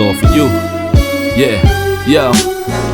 It's all for you. Yeah, yo.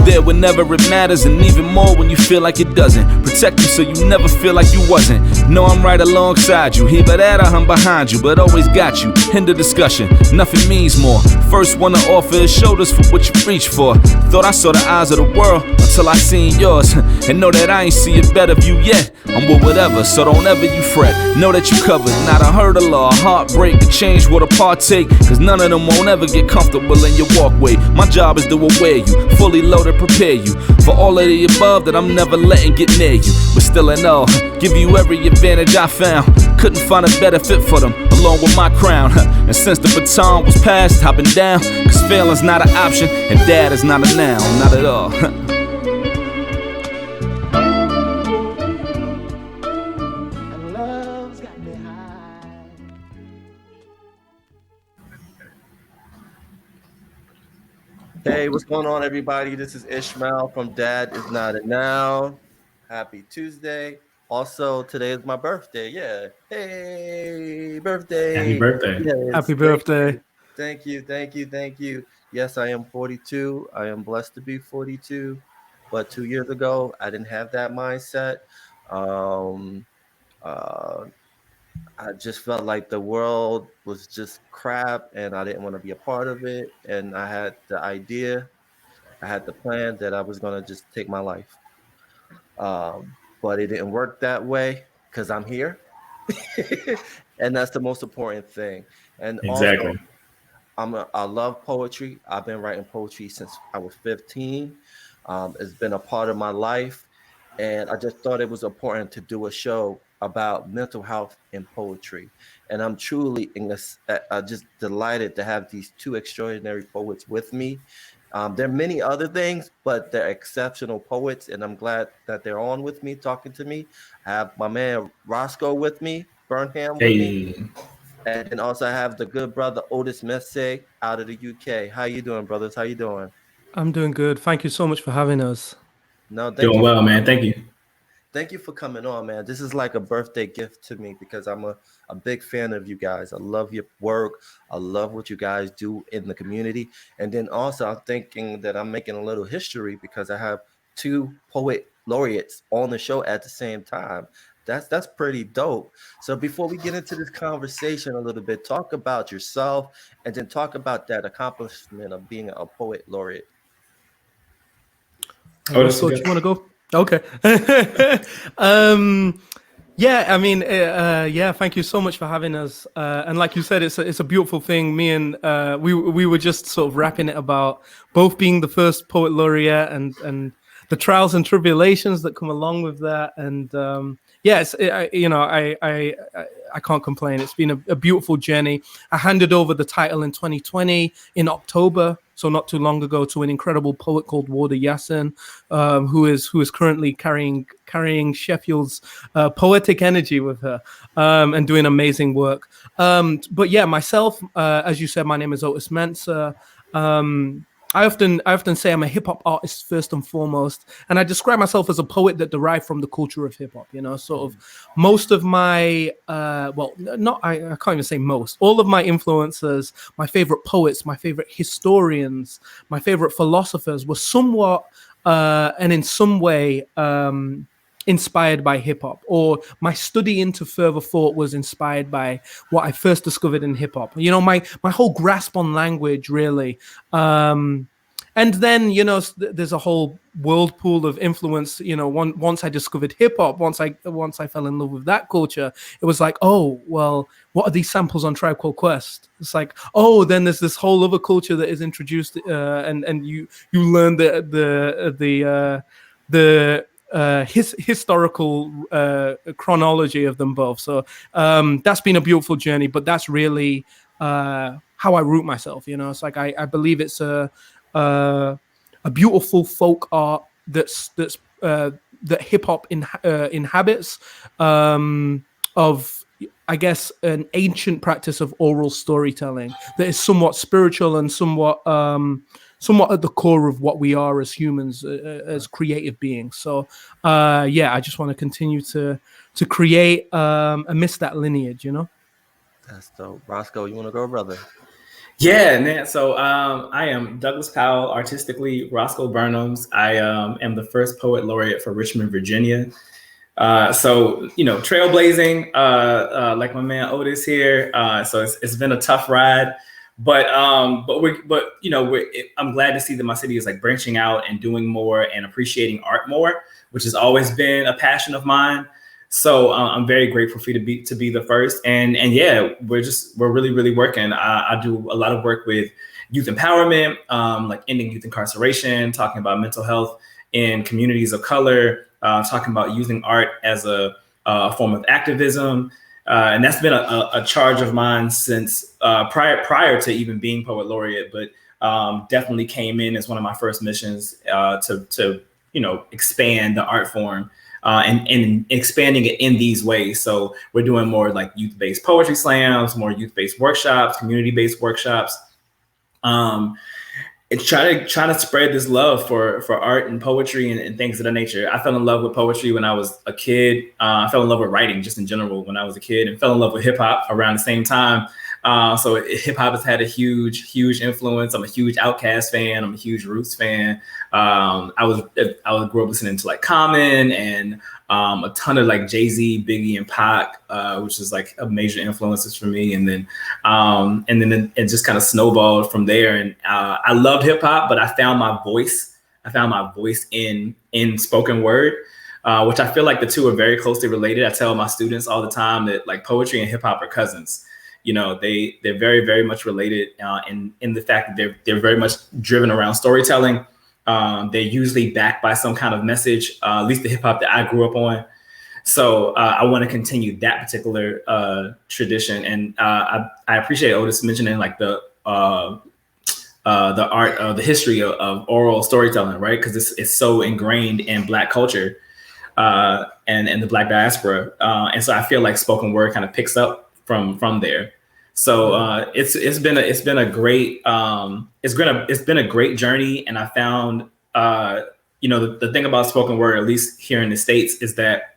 There whenever it matters, and even more when you feel like it doesn't. Protect you so you never feel like you wasn't. Know I'm right alongside you. Either that or I'm behind you, but always got you. Hinder discussion, nothing means more. First one to offer is shoulders for what you reach for. Thought I saw the eyes of the world until I seen yours. And know that I ain't see a better view yet. I'm with whatever, so don't ever you fret. Know that you covered, not a hurdle or a heartbreak. A change what a partake, cause none of them won't ever get comfortable in your walkway. My job is to aware you, fully loaded, prepare you for all of the above that I'm never letting get near you. But still in all, give you every advantage I found. Couldn't find a better fit for them, along with my crown. And since the baton was passed, I've been down. Cause failing's not an option, and dad is not a noun, not at all. Hey, what's going on, everybody? This is Ishmael from Dad Is Not a Noun. Happy Tuesday. Also, today is my birthday. Yeah. Hey, birthday. Happy birthday. Yes, Happy birthday. Thank you. Yes, I am 42. I am blessed to be 42. But 2 years ago, I didn't have that mindset. I just felt like the world was just crap and I didn't want to be a part of it. And I had the idea, I had the plan that I was going to just take my life. But it didn't work that way because I'm here. And that's the most important thing. And exactly. Also, I love poetry. I've been writing poetry since I was 15. It's been a part of my life. And I just thought it was important to do a show about mental health and poetry. And I'm truly just delighted to have these two extraordinary poets with me. There are many other things, but they're exceptional poets, and I'm glad that they're on with me, talking to me. I have my man Roscoe with me, Burnems with me. And then also I have the good brother Otis Mensah out of the UK. How you doing, brothers? How you doing? I'm doing good. Thank you so much for having us. No, doing well, man. Thank you. Thank you for coming on, man. This is like a birthday gift to me because I'm a big fan of you guys. I love your work. I love what you guys do in the community. And then also I'm thinking that I'm making a little history because I have two poet laureates on the show at the same time. That's pretty dope. So before we get into this conversation a little bit, talk about yourself and then talk about that accomplishment of being a poet laureate. So do you want to go? Okay. Yeah, I mean, thank you so much for having us. And like you said, it's a beautiful thing. Me and we were just sort of rapping it about both being the first poet laureate and the trials and tribulations that come along with that. And I can't complain. It's been a beautiful journey. I handed over the title in 2020 in October, so not too long ago, to an incredible poet called Warda Yassin, who is currently carrying Sheffield's poetic energy with her and doing amazing work. But yeah, myself, as you said, my name is Otis Mensah. I often say I'm a hip hop artist first and foremost, and I describe myself as a poet that derived from the culture of hip hop. You know, sort of most of my I can't even say most. All of my influences, my favorite poets, my favorite historians, my favorite philosophers were somewhat and in some way inspired by hip hop, or my study into further thought was inspired by what I first discovered in hip hop. You know, my whole grasp on language, really. And then, you know, there's a whole whirlpool of influence. You know, once I discovered hip hop, once I fell in love with that culture, it was like, oh, well, what are these samples on Tribe Called Quest? It's like, oh, then there's this whole other culture that is introduced, and you learn his historical chronology of them both. So that's been a beautiful journey, but that's really how I root myself. You know, it's like I believe it's a beautiful folk art that hip hop inhabits, of, I guess, an ancient practice of oral storytelling that is somewhat spiritual and somewhat at the core of what we are as humans, as creative beings. So I just want to continue to create amidst that lineage, you know. That's dope. Roscoe, you want to go, brother? Yeah, man. So I am Douglas Powell, artistically Roscoe Burnems. I am the first poet laureate for Richmond, Virginia. So trailblazing, like my man Otis here. So it's been a tough ride, but I'm glad to see that my city is like branching out and doing more and appreciating art more, which has always been a passion of mine. So I'm very grateful for you to be the first, and yeah, we're really working. I do a lot of work with youth empowerment, like ending youth incarceration, talking about mental health in communities of color, talking about using art as a form of activism, and that's been a charge of mine since prior to even being poet laureate, but definitely came in as one of my first missions to expand the art form. And expanding it in these ways. So we're doing more like youth-based poetry slams, more youth-based workshops, community-based workshops. It's trying to spread this love for art and poetry and things of that nature. I fell in love with poetry when I was a kid. I fell in love with writing just in general when I was a kid, and fell in love with hip hop around the same time. So hip hop has had a huge influence. I'm a huge Outkast fan. I'm a huge Roots fan. I grew up listening to like Common and a ton of like Jay-Z, Biggie, and Pac, which is like a major influences for me. And then it just kind of snowballed from there. And I loved hip hop, but I found my voice. in spoken word, which I feel like the two are very closely related. I tell my students all the time that like poetry and hip hop are cousins. They're very, very much related in the fact that they're very much driven around storytelling. They're usually backed by some kind of message, at least the hip hop that I grew up on. So I want to continue that particular tradition. And I appreciate Otis mentioning like the art, the history of oral storytelling, right? Because it's so ingrained in Black culture and the Black diaspora. And so I feel like spoken word kind of picks up from there. So it's been a great journey, and I found the thing about spoken word, at least here in the States, is that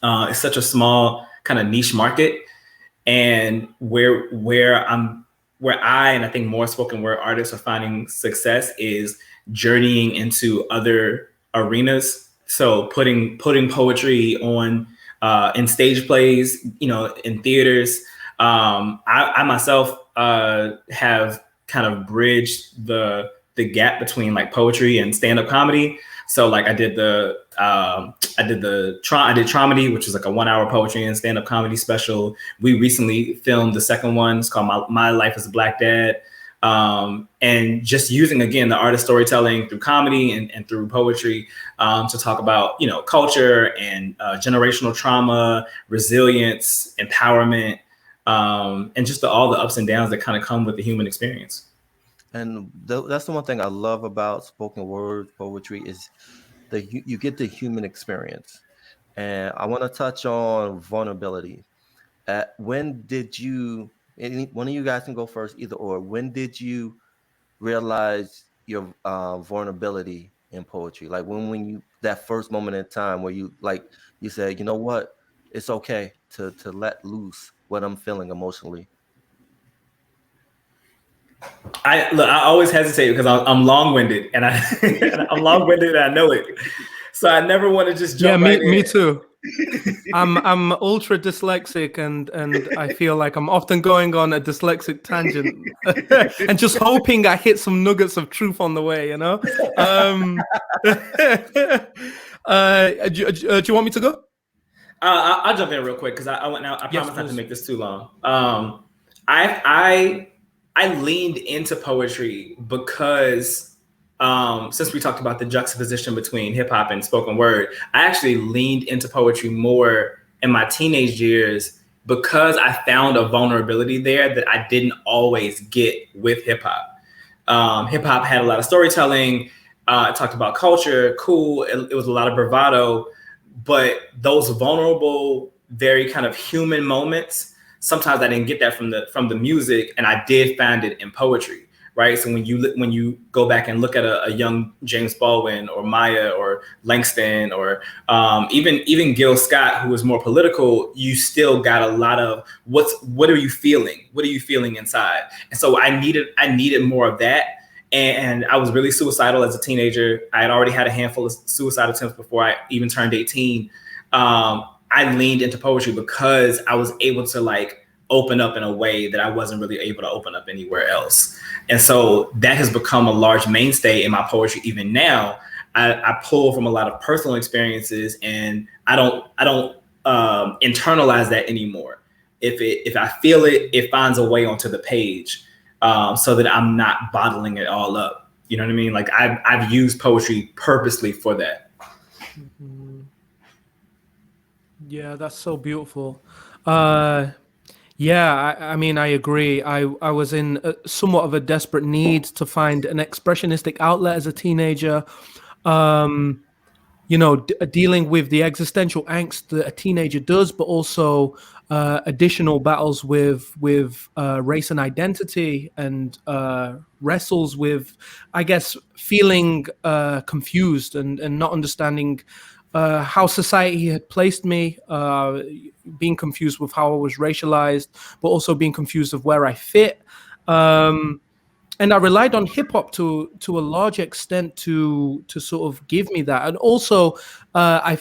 it's such a small kind of niche market, and where I and I think more spoken word artists are finding success is journeying into other arenas. So putting poetry on in stage plays, in theaters. I myself have kind of bridged the gap between like poetry and stand-up comedy. So like I did Traumedy, which is like a 1-hour poetry and stand-up comedy special. We recently filmed the second one. It's called My Life as a Black Dad. And just using, again, the art of storytelling through comedy and through poetry to talk about, culture and generational trauma, resilience, empowerment, and just all the ups and downs that kind of come with the human experience. And that's the one thing I love about spoken word poetry is you get the human experience. And I want to touch on vulnerability. When did you, one of you guys can go first, either or, when did you realize your vulnerability in poetry? Like when you, that first moment in time where you said, you know what, it's okay to let loose what I'm feeling emotionally. I always hesitate because I'm long-winded, and I'm long-winded and I know it. So I never want to just jump right in. Me too. I'm ultra dyslexic, and I feel like I'm often going on a dyslexic tangent and just hoping I hit some nuggets of truth on the way, do you want me to go? I'll jump in real quick because I promise not to make this too long. I leaned into poetry because since we talked about the juxtaposition between hip hop and spoken word, I actually leaned into poetry more in my teenage years because I found a vulnerability there that I didn't always get with hip hop. Hip hop had a lot of storytelling. It talked about culture, cool. It was a lot of bravado, but those vulnerable, very kind of human moments, sometimes I didn't get that from the music, and I did find it in poetry, right? So when you go back and look at a young James Baldwin or Maya or Langston or even Gil Scott, who was more political, you still got a lot of what are you feeling? What are you feeling inside? And so I needed more of that. And I was really suicidal as a teenager. I had already had a handful of suicide attempts before I even turned 18. I leaned into poetry because I was able to like open up in a way that I wasn't really able to open up anywhere else. And so that has become a large mainstay in my poetry. Even now, I pull from a lot of personal experiences, and I don't internalize that anymore. If I feel it, it finds a way onto the page, so that I'm not bottling it all up. You know what I mean? Like I've used poetry purposely for that. Mm-hmm. Yeah, that's so beautiful. Yeah, I mean, I agree. I was in somewhat of a desperate need to find an expressionistic outlet as a teenager. Dealing with the existential angst that a teenager does, but also additional battles with race and identity, and wrestles with, I guess, feeling confused and not understanding how society had placed me, being confused with how I was racialized, but also being confused of where I fit. And I relied on hip hop to a large extent to sort of give me that. And also, I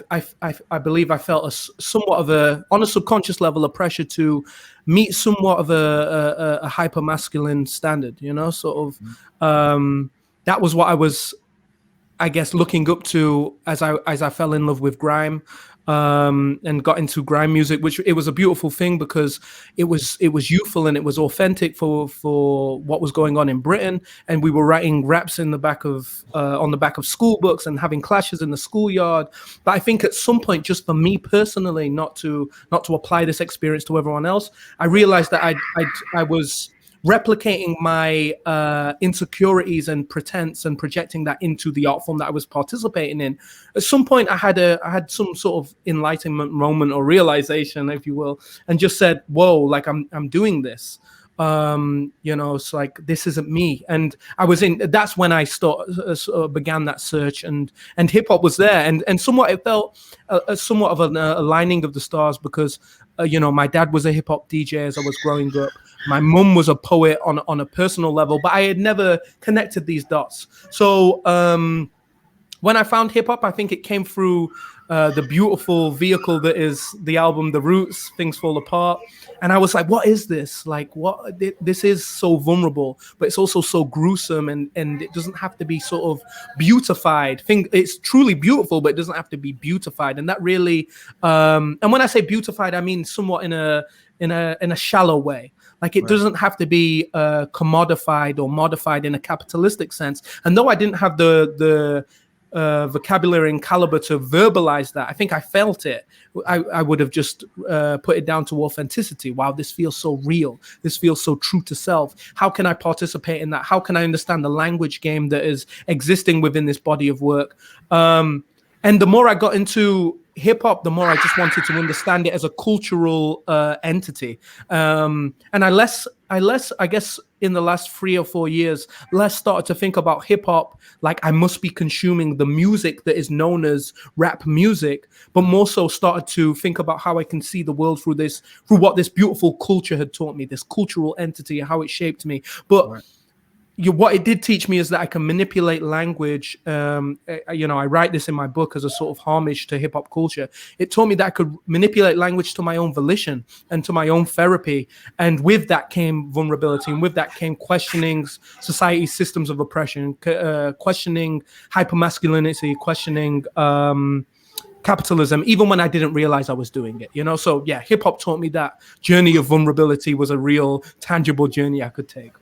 believe I felt somewhat of on a subconscious level, a pressure to meet somewhat of a hyper masculine standard. Sort of. That was what I was, I guess, looking up to as I fell in love with grime, and got into grime music, which it was a beautiful thing because it was youthful and it was authentic for what was going on in Britain. And we were writing raps in the back of on the back of school books and having clashes in the schoolyard. But I think at some point, just for me personally, not to apply this experience to everyone else, I realized that I was replicating my insecurities and pretense and projecting that into the art form that I was participating in. At some point, I had some sort of enlightenment moment or realization, if you will, and just said, "Whoa! Like I'm doing this." It's like, this isn't me. And that's when I began that search, and hip hop was there, and somewhat it felt somewhat of an aligning of the stars because my dad was a hip hop DJ as I was growing up. My mum was a poet on a personal level, but I had never connected these dots. So when I found hip hop, I think it came through the beautiful vehicle that is the album The Roots, Things Fall Apart. And I was like, what is this? Like, what? This is so vulnerable, but it's also so gruesome, and it doesn't have to be sort of beautified. It's truly beautiful, but it doesn't have to be beautified. And that really, and when I say beautified, I mean somewhat in a shallow way. Like, it doesn't have to be commodified or modified in a capitalistic sense. And though I didn't have the vocabulary and caliber to verbalize that, I think I felt it. I would have just put it down to authenticity. Wow, this feels so real. This feels so true to self. How can I participate in that? How can I understand the language game that is existing within this body of work? And the more I got into hip hop, the more I just wanted to understand it as a cultural entity. And I guess in the last 3 or 4 years, less started to think about hip hop like I must be consuming the music that is known as rap music, but more so started to think about how I can see the world through what this beautiful culture had taught me, this cultural entity, how it shaped me. But what it did teach me is that I can manipulate language. I write this in my book as a sort of homage to hip hop culture. It taught me that I could manipulate language to my own volition and to my own therapy. And with that came vulnerability. And with that came questioning society's systems of oppression, questioning hypermasculinity, questioning capitalism, even when I didn't realize I was doing it, So yeah, hip hop taught me that journey of vulnerability was a real tangible journey I could take.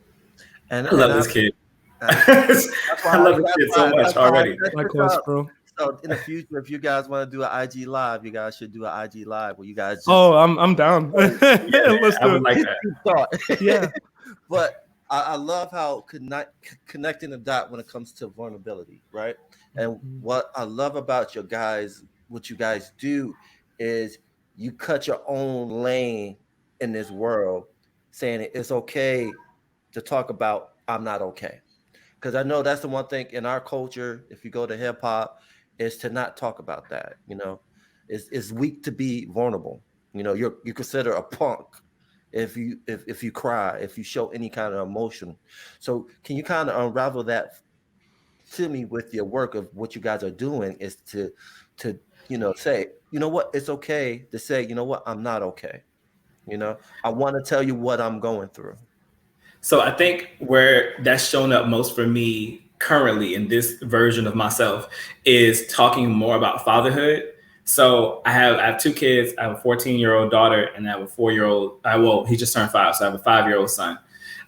I love this kid. I love this kid so much already. Likewise, bro. So in the future, if you guys want to do an IG live, you guys should do an IG live where you guys just... I'm down. Let's do it. Like that. Yeah. But I love how connecting the dot when it comes to vulnerability, right? And what I love about what you guys do is you cut your own lane in this world, saying it's okay to talk about I'm not okay. Because I know that's the one thing in our culture, if you go to hip hop, is to not talk about that. It's weak to be vulnerable. You're considered a punk if you cry, if you show any kind of emotion. So can you kind of unravel that to me with your work of what you guys are doing is to say, what, it's okay to say, what, I'm not okay. I want to tell you what I'm going through. So I think where that's shown up most for me currently in this version of myself is talking more about fatherhood. So I have two kids. I have a 14-year-old daughter and I have a 4-year-old. Well, he just turned 5, so I have a 5-year-old son.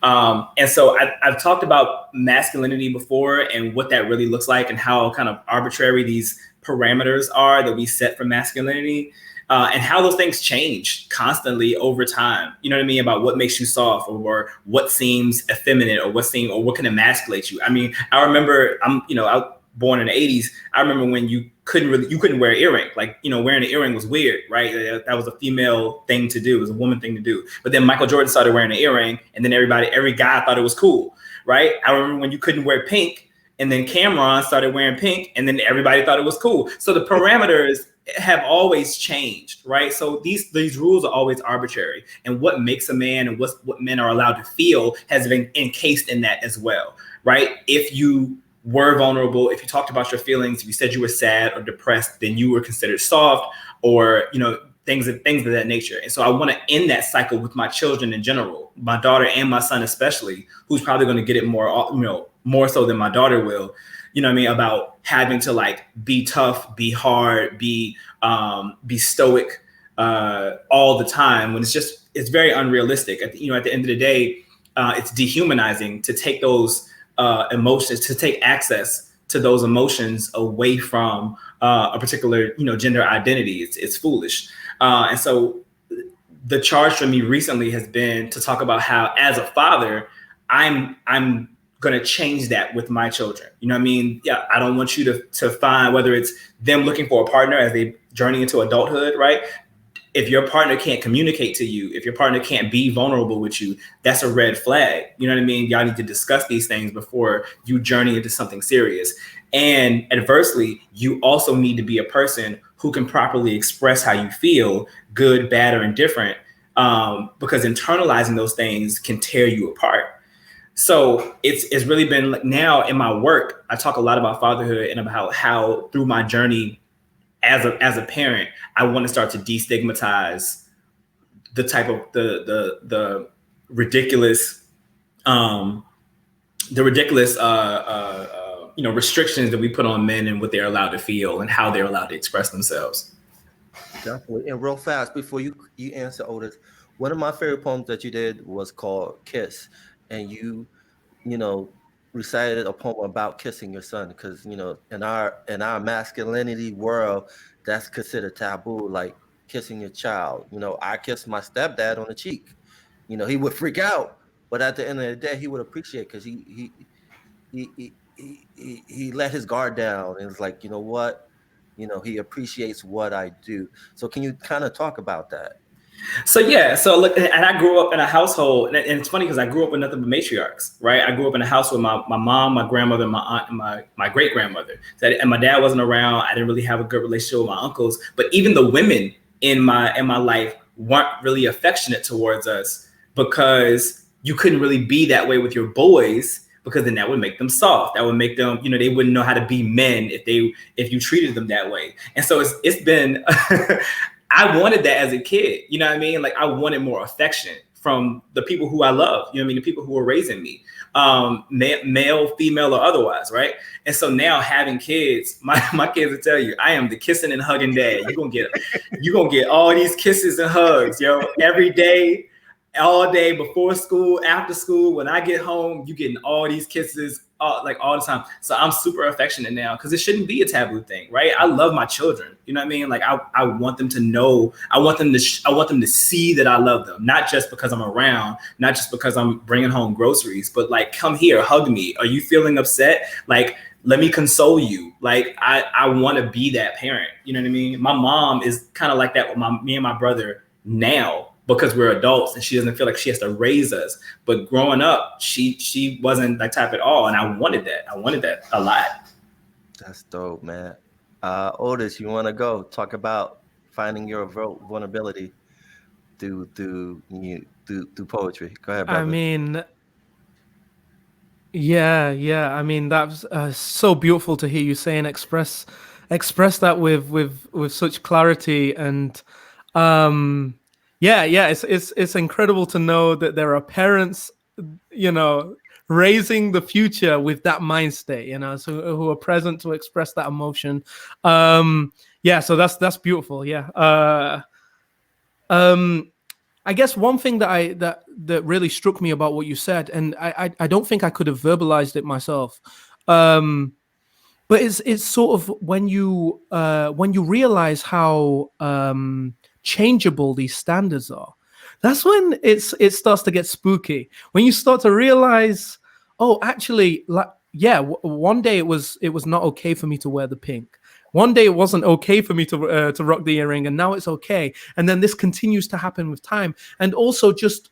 And so I've talked about masculinity before and what that really looks like and how kind of arbitrary these parameters are that we set for masculinity. And how those things change constantly over time. You know what I mean? About what makes you soft or what seems effeminate or what can emasculate you. I mean, I remember I was born in the 80s. I remember when you couldn't wear an earring. Like, wearing an earring was weird, right? That was a female thing to do. It was a woman thing to do. But then Michael Jordan started wearing an earring and then every guy thought it was cool, right? I remember when you couldn't wear pink and then Cameron started wearing pink and then everybody thought it was cool. So the parameters have always changed, right? So these rules are always arbitrary, and what makes a man and what men are allowed to feel has been encased in that as well, right? If you were vulnerable, if you talked about your feelings, if you said you were sad or depressed, then you were considered soft, or things of that nature. And so I want to end that cycle with my children in general, my daughter and my son especially, who's probably going to get it more so than my daughter will. About having to like be tough, be hard, be stoic all the time, when it's very unrealistic. At the end of the day, it's dehumanizing to take those emotions, to take access to those emotions away from a particular gender identity. It's foolish. And so the charge for me recently has been to talk about how, as a father, I'm going to change that with my children. You know what I mean? Yeah, I don't want you to find, whether it's them looking for a partner as they journey into adulthood, right? If your partner can't communicate to you, if your partner can't be vulnerable with you, that's a red flag. You know what I mean? Y'all need to discuss these things before you journey into something serious. And adversely, you also need to be a person who can properly express how you feel, good, bad, or indifferent, because internalizing those things can tear you apart. So it's really been like, now in my work, I talk a lot about fatherhood and about how through my journey as a parent, I want to start to destigmatize the type of the ridiculous restrictions that we put on men and what they're allowed to feel and how they're allowed to express themselves. Definitely. And real fast before you answer, Otis, one of my favorite poems that you did was called Kiss. And you recited a poem about kissing your son, because in our masculinity world, that's considered taboo, like kissing your child. I kissed my stepdad on the cheek. He would freak out, but at the end of the day, he would appreciate, because he let his guard down and it's like, what, he appreciates what I do. So can you kind of talk about that? So look, and I grew up in a household, and it's funny because I grew up with nothing but matriarchs, right? I grew up in a house with my mom, my grandmother, my aunt, and my great grandmother. And my dad wasn't around. I didn't really have a good relationship with my uncles. But even the women in my life weren't really affectionate towards us, because you couldn't really be that way with your boys, because then that would make them soft. That would make them, they wouldn't know how to be men if you treated them that way. And so it's been. I wanted that as a kid, you know what I mean? Like, I wanted more affection from the people who I love, you know what I mean? The people who were raising me, male, female, or otherwise, right? And so now having kids, my kids will tell you, I am the kissing and hugging dad. You're gonna get all these kisses and hugs, every day, all day, before school, after school. When I get home, you getting all these kisses, all the time. So I'm super affectionate now, because it shouldn't be a taboo thing, right? I love my children. You know what I mean? Like, I want them to know, I want them to see that I love them, not just because I'm around, not just because I'm bringing home groceries, but like, come here, hug me. Are you feeling upset? Like, let me console you. Like, I want to be that parent. You know what I mean? My mom is kind of like that with me and my brother now, because we're adults, and she doesn't feel like she has to raise us. But growing up, she wasn't that type at all, and I wanted that a lot. That's dope, man. Otis, you want to go talk about finding your vulnerability through poetry? Go ahead, brother. I mean, yeah. I mean, that's so beautiful to hear you say and express that with such clarity. And it's incredible to know that there are parents, raising the future with that mind state, so who are present to express that emotion. So that's beautiful. I guess one thing that really struck me about what you said, and I don't think I could have verbalized it myself, but it's sort of when you realize how changeable these standards are. That's when it starts to get spooky. When you start to realize, actually, one day it was not okay for me to wear the pink. One day it wasn't okay for me to rock the earring, and now it's okay. And then this continues to happen with time. And also just,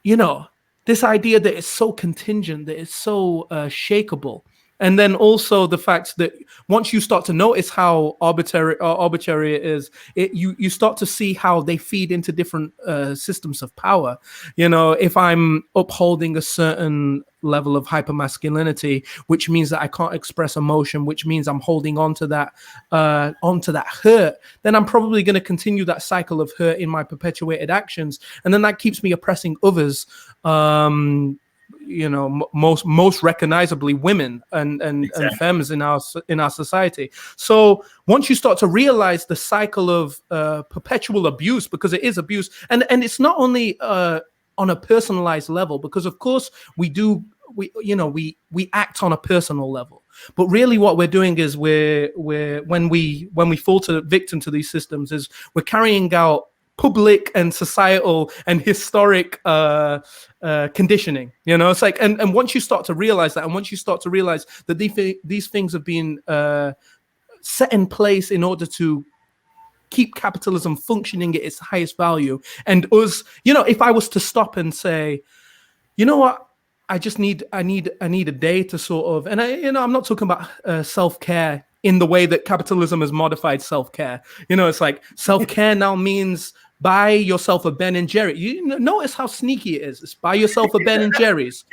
this idea that it's so contingent, that it's so shakeable. And then also the fact that once you start to notice how arbitrary it is, you start to see how they feed into different systems of power. If I'm upholding a certain level of hypermasculinity, which means that I can't express emotion, which means I'm holding on to that hurt, then I'm probably going to continue that cycle of hurt in my perpetuated actions, and then that keeps me oppressing others. Most recognizably women and Exactly. and femmes in our society. So once you start to realize the cycle of perpetual abuse, because it is abuse, and it's not only on a personalized level, because of course we act on a personal level, but really what we're doing is we're when we fall victim to these systems, is we're carrying out public and societal and historic conditioning. It's like, and once you start to realize that, and once you start to realize that these things have been set in place in order to keep capitalism functioning at its highest value, and us, if I was to stop and say, you know what, I need a day to sort of, and I'm not talking about self-care in the way that capitalism has modified self-care. It's like self-care now means buy yourself a Ben and Jerry. You notice how sneaky it is. It's buy yourself a Ben and Jerry's.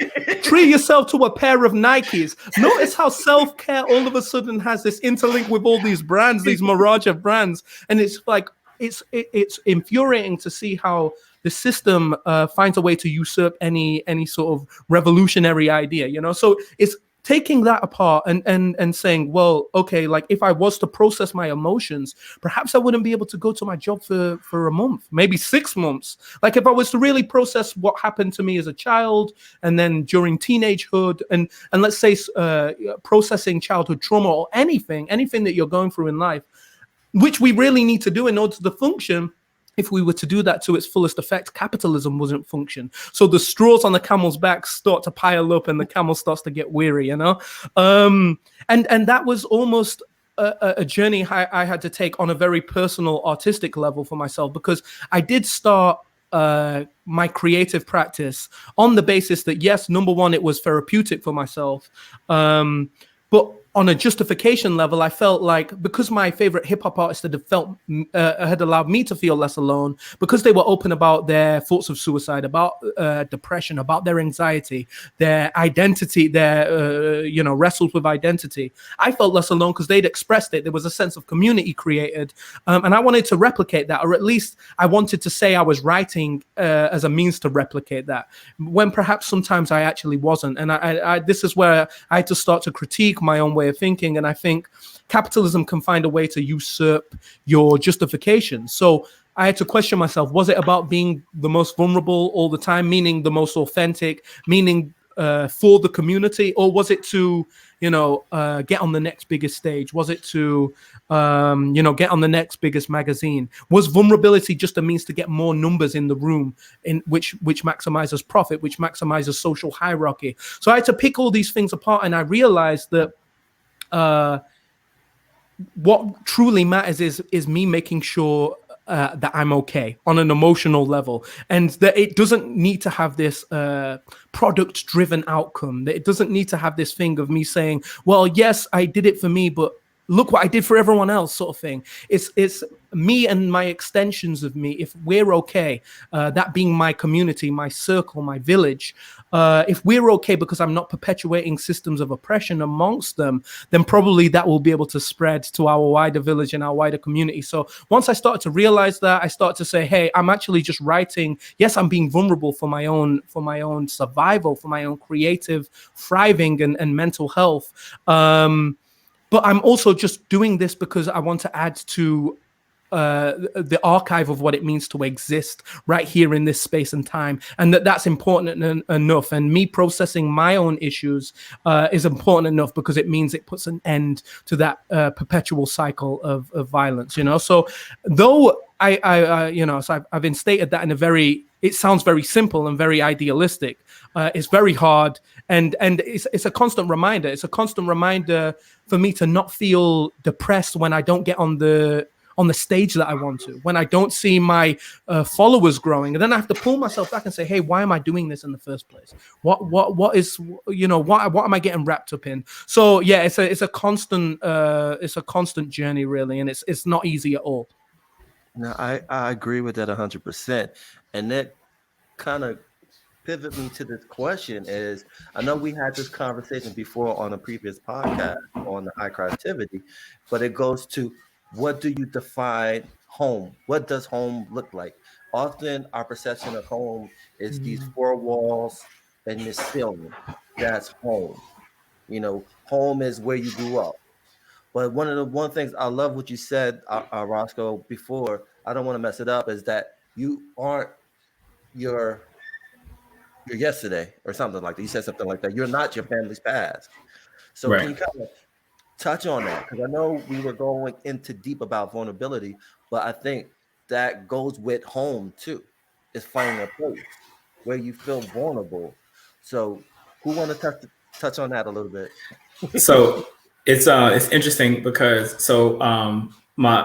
Treat yourself to a pair of Nikes. Notice how self-care all of a sudden has this interlink with all these brands, these mirage of brands. And it's like, it's infuriating to see how the system finds a way to usurp any sort of revolutionary idea, So it's taking that apart and saying, well, okay, like if I was to process my emotions, perhaps I wouldn't be able to go to my job for a month, maybe 6 months. Like if I was to really process what happened to me as a child, and then during teenagehood, and let's say processing childhood trauma, or anything that you're going through in life, which we really need to do in order to function. If we were to do that to its fullest effect, capitalism wouldn't function. So the straws on the camel's back start to pile up, and the camel starts to get weary, And that was almost a journey I had to take on a very personal, artistic level for myself, because I did start my creative practice on the basis that, yes, number one, it was therapeutic for myself, but on a justification level, I felt like, because my favorite hip hop artists had allowed me to feel less alone, because they were open about their thoughts of suicide, about depression, about their anxiety, their identity, their wrestles with identity, I felt less alone because they'd expressed it. There was a sense of community created, and I wanted to replicate that, or at least I wanted to say I was writing as a means to replicate that, when perhaps sometimes I actually wasn't. And I this is where I had to start to critique my own way of thinking, and I think capitalism can find a way to usurp your justification. So I had to question myself, was it about being the most vulnerable all the time, meaning the most authentic, meaning for the community, or was it to get on the next biggest stage? Was it to get on the next biggest magazine? Was vulnerability just a means to get more numbers in the room, in which maximizes profit, which maximizes social hierarchy? So I had to pick all these things apart, and I realized that what truly matters is me making sure that I'm okay on an emotional level, and that it doesn't need to have this product-driven outcome. That it doesn't need to have this thing of me saying, "Well, yes, I did it for me, but look what I did for everyone else," sort of thing. It's me and my extensions of me. If we're okay, that being my community, my circle, my village, if we're okay because I'm not perpetuating systems of oppression amongst them, then probably that will be able to spread to our wider village and our wider community. So once I started to realize that, I started to say, hey, I'm actually just writing. Yes, I'm being vulnerable for my own survival, for my own creative thriving and mental health. But I'm also just doing this because I want to add to the archive of what it means to exist right here in this space and time, and that's important enough. And me processing my own issues is important enough because it means it puts an end to that perpetual cycle of violence. So though I've instated that in a very, it sounds very simple and very idealistic. It's very hard, and it's a constant reminder. It's a constant reminder for me to not feel depressed when I don't get on the stage that I want to, when I don't see my followers growing, and then I have to pull myself back and say, hey, why am I doing this in the first place? What am I getting wrapped up in? So yeah, it's a constant journey, really, and it's not easy at all. No, I agree with that 100%. And that kind of pivot me to this question is, I know we had this conversation before on a previous podcast on the high creativity, but it goes to, what do you define home? What does home look like? Often our perception of home is these four walls and this ceiling. That's home. Home is where you grew up. But one things I love what you said, Roscoe, before, I don't want to mess it up, is that you aren't your yesterday or something like that. You said something like that. You're not your family's past. So right. Can you kind of touch on that? Because I know we were going into deep about vulnerability, but I think that goes with home too. It's finding a place where you feel vulnerable. So who want to touch on that a little bit? So it's interesting because one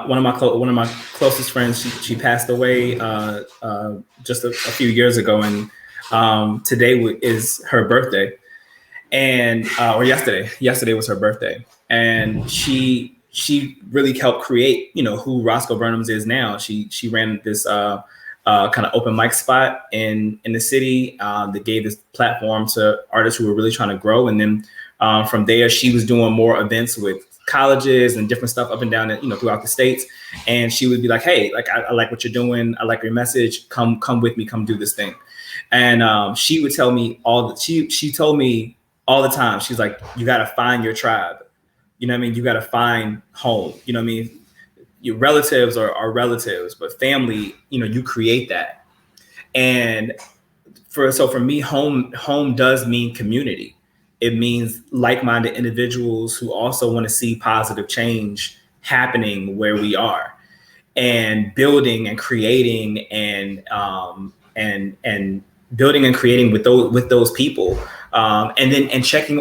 of my closest friends, she passed away just a few years ago, and today is her birthday, and or yesterday was her birthday, and she really helped create who Roscoe Burnems is now. She ran this kind of open mic spot in the city that gave this platform to artists who were really trying to grow, and then from there she was doing more events with colleges and different stuff up and down throughout the states. And she would be like, hey, like I like what you're doing, I like your message, come with me, come do this thing. And she would tell me she told me all the time, she's like, you got to find your tribe. You know what I mean? You got to find home. You know what I mean? Your relatives are relatives, but family, you create that. And for me, home does mean community. It means like-minded individuals who also want to see positive change happening where we are, and building and creating and building and creating with those people, and checking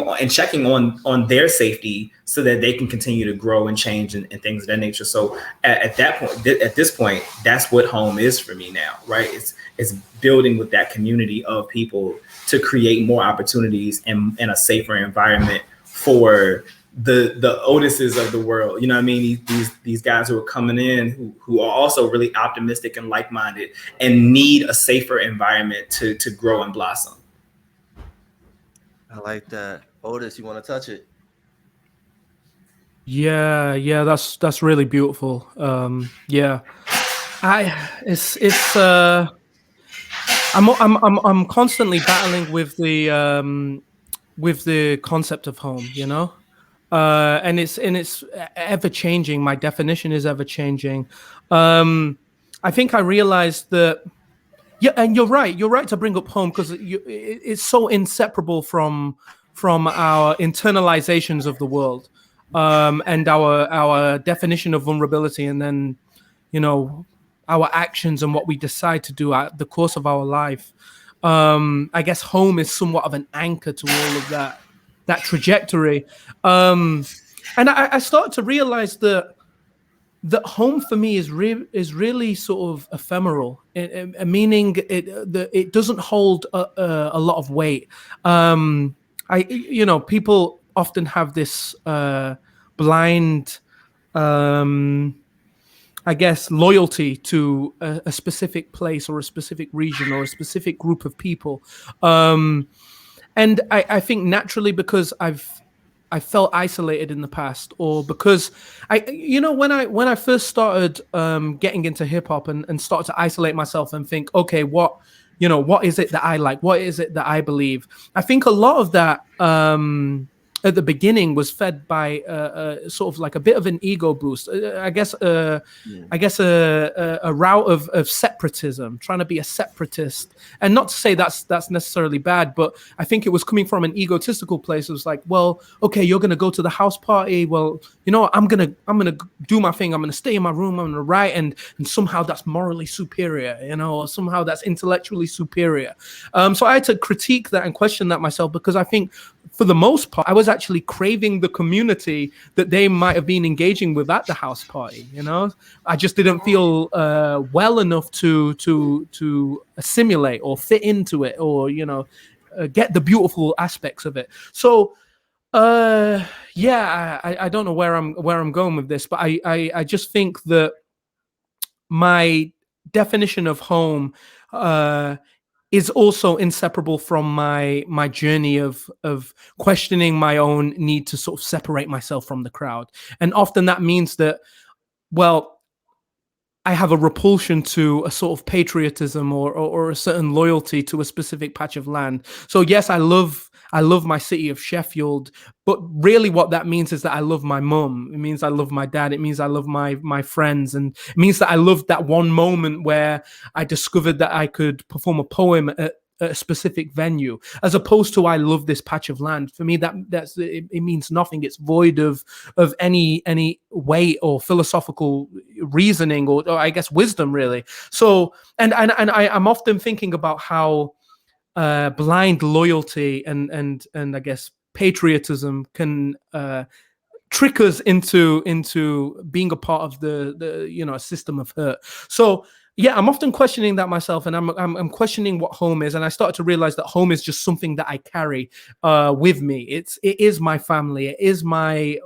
on their safety so that they can continue to grow and change and things of that nature. So at this point, that's what home is for me now, right? It's building with that community of people to create more opportunities and a safer environment for the Otises of the world. You know what I mean? These guys who are coming in who are also really optimistic and like-minded and need a safer environment to grow and blossom. I like that. Otis, you want to touch it? Yeah, that's really beautiful. Yeah, I'm constantly battling with the concept of home, and it's ever changing. My definition is ever changing. I think I realized that. Yeah, and you're right to bring up home, because it's so inseparable from our internalizations of the world, and our definition of vulnerability, and then our actions and what we decide to do at the course of our life. I guess home is somewhat of an anchor to all of that trajectory. And I started to realize that that home for me is really sort of ephemeral, meaning it doesn't hold a lot of weight. People often have this blind, I guess, loyalty to a specific place or a specific region or a specific group of people. And I think naturally, because I felt isolated in the past, or because when I first started getting into hip hop and started to isolate myself and think, okay, what is it that I like? What is it that I believe? I think a lot of that at the beginning was fed by sort of like a bit of an ego boost. I guess a route of separatism, trying to be a separatist, and not to say that's necessarily bad, but I think it was coming from an egotistical place. It was like, well, okay, you're gonna go to the house party. Well, I'm gonna do my thing. I'm gonna stay in my room. I'm gonna write, and somehow that's morally superior, or somehow that's intellectually superior. So I had to critique that and question that myself, because I think, for the most part, I was actually craving the community that they might have been engaging with at the house party. I just didn't feel well enough to assimilate or fit into it, or get the beautiful aspects of it. So I don't know where I'm going with this, but I just think that my definition of home is also inseparable from my journey of questioning my own need to sort of separate myself from the crowd. And often that means that, well, I have a repulsion to a sort of patriotism or a certain loyalty to a specific patch of land. So yes, I love my city of Sheffield, but really what that means is that I love my mum. It means I love my dad. It means I love my friends. And it means that I loved that one moment where I discovered that I could perform a poem at a specific venue, as opposed to I love this patch of land. For me, that's it means nothing. It's void of any weight or philosophical reasoning or I guess wisdom, really. So and I'm often thinking about how blind loyalty and I guess patriotism can trick us into being a part of the system of hurt. So yeah, I'm often questioning that myself, and I'm questioning what home is, and I started to realize that home is just something that I carry with me. It is my family. It is my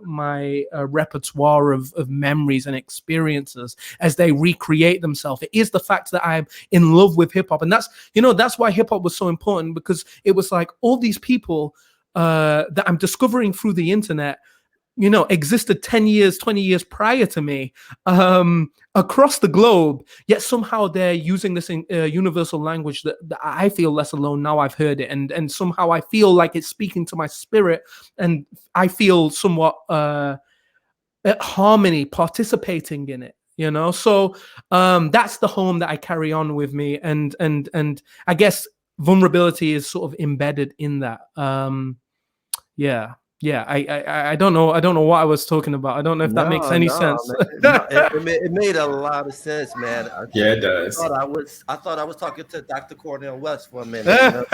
repertoire of memories and experiences as they recreate themselves. It is the fact that I'm in love with hip hop, and that's why hip hop was so important, because it was like all these people that I'm discovering through the internet existed 10 years, 20 years prior to me across the globe, yet somehow they're using this universal language that I feel less alone now I've heard it. And somehow I feel like it's speaking to my spirit, and I feel somewhat at harmony participating in it. So that's the home that I carry on with me. And I guess vulnerability is sort of embedded in that. Yeah, I don't know what I was talking about. I don't know if that makes any sense. It made a lot of sense, man. Yeah, it does. I thought I was talking to Dr. Cornell West for a minute.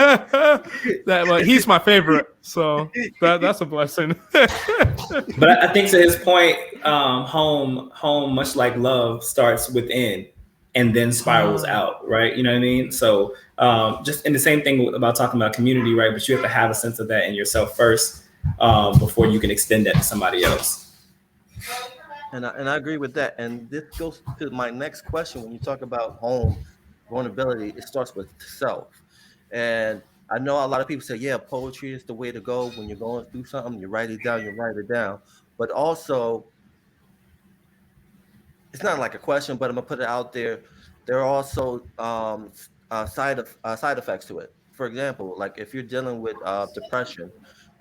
Well, he's my favorite, so that's a blessing. But I think, to his point, home, much like love, starts within and then spirals out, right? You know what I mean? So just in the same thing about talking about community, right? But you have to have a sense of that in yourself first, before you can extend that to somebody else. And I agree with that. And this goes to my next question. When you talk about home, vulnerability, it starts with self. And I know a lot of people say, yeah, poetry is the way to go. When you're going through something, you write it down. But also, it's not like a question, but I'm gonna put it out there. There are also side effects to it. For example, like if you're dealing with depression,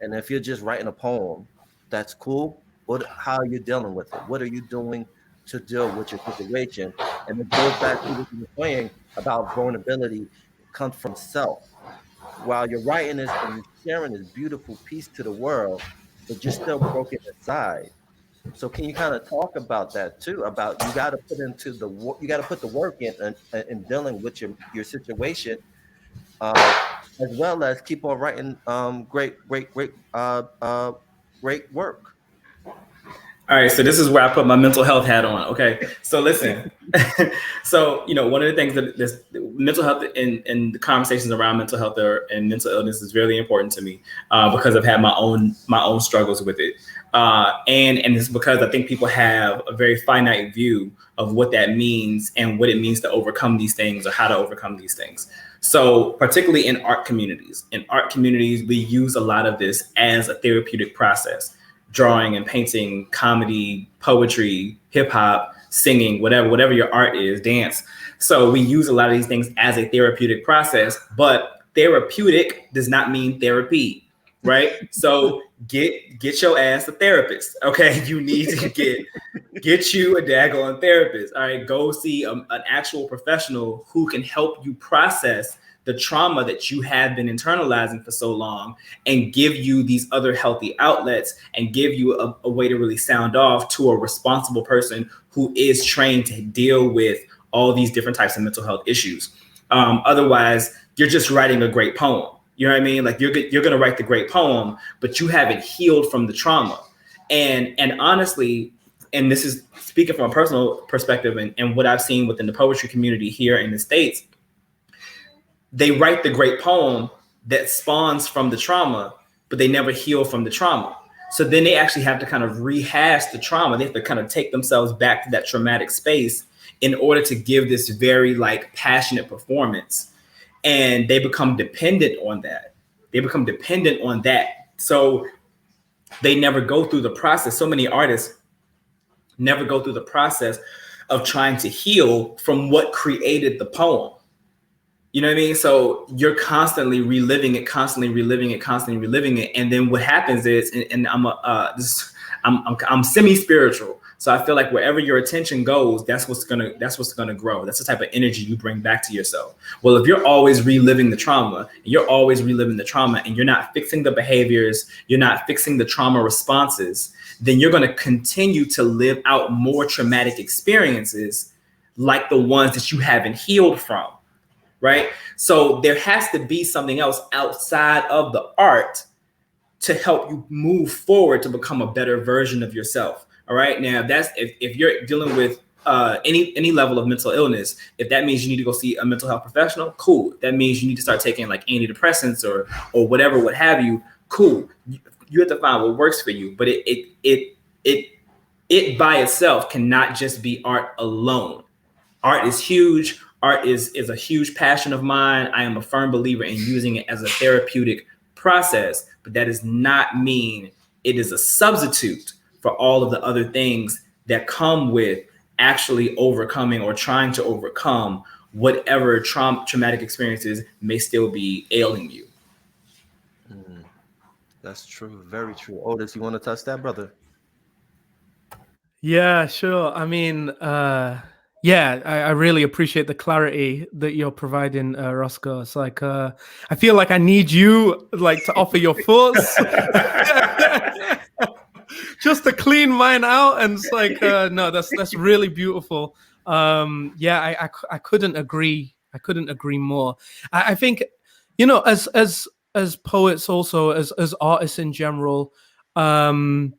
and if you're just writing a poem, that's cool. How are you dealing with it? What are you doing to deal with your situation? And it goes back to what you were saying about vulnerability. It comes from self. While you're writing this and you're sharing this beautiful piece to the world, but you're still broken inside. So can you kind of talk about that too? About you got to put the work in dealing with your situation, as well as keep on writing great work. All right, so this is where I put my mental health hat on. Okay, so listen. So one of the things that this mental health and the conversations around mental health and mental illness is really important to me because I've had my own struggles with it, and it's because I think people have a very finite view of what that means and what it means to overcome these things or how to overcome these things. So particularly in art communities, we use a lot of this as a therapeutic process. Drawing and painting, comedy, poetry, hip hop, singing, whatever your art is, dance. So we use a lot of these things as a therapeutic process, but therapeutic does not mean therapy, right? So get your ass a therapist, okay? You need to get you a daggone therapist. All right, go see an actual professional who can help you process the trauma that you have been internalizing for so long and give you these other healthy outlets and give you a way to really sound off to a responsible person who is trained to deal with all these different types of mental health issues. Otherwise, you're just writing a great poem. You know what I mean? Like you're going to write the great poem, but you haven't healed from the trauma. And honestly, and this is speaking from a personal perspective and what I've seen within the poetry community here in the States, they write the great poem that spawns from the trauma, but they never heal from the trauma. So then they actually have to kind of rehash the trauma. They have to kind of take themselves back to that traumatic space in order to give this very like passionate performance. And they become dependent on that. So they never go through the process. So many artists never go through the process of trying to heal from what created the poem. You know what I mean? So you're constantly reliving it. And then what happens is, and I'm semi-spiritual. So I feel like wherever your attention goes, that's what's gonna grow. That's the type of energy you bring back to yourself. Well, if you're always reliving the trauma, and you're not fixing the behaviors, you're not fixing the trauma responses, then you're gonna continue to live out more traumatic experiences like the ones that you haven't healed from. Right. So there has to be something else outside of the art to help you move forward to become a better version of yourself. All right. Now, that's if you're dealing with any level of mental illness, if that means you need to go see a mental health professional, cool. That means you need to start taking like antidepressants or whatever, what have you. Cool. You have to find what works for you. But it by itself cannot just be art alone. Art is huge. Art is a huge passion of mine. I am a firm believer in using it as a therapeutic process, but that does not mean it is a substitute for all of the other things that come with actually overcoming or trying to overcome whatever traumatic experiences may still be ailing you. That's true. Very true. Otis, you want to touch that, brother? Yeah, sure. I mean, I really appreciate the clarity that you're providing, Roscoe. It's like I feel like I need you like to offer your thoughts, just to clean mine out. And it's like no, that's really beautiful. I couldn't agree. I couldn't agree more. I think as poets, also as artists in general, it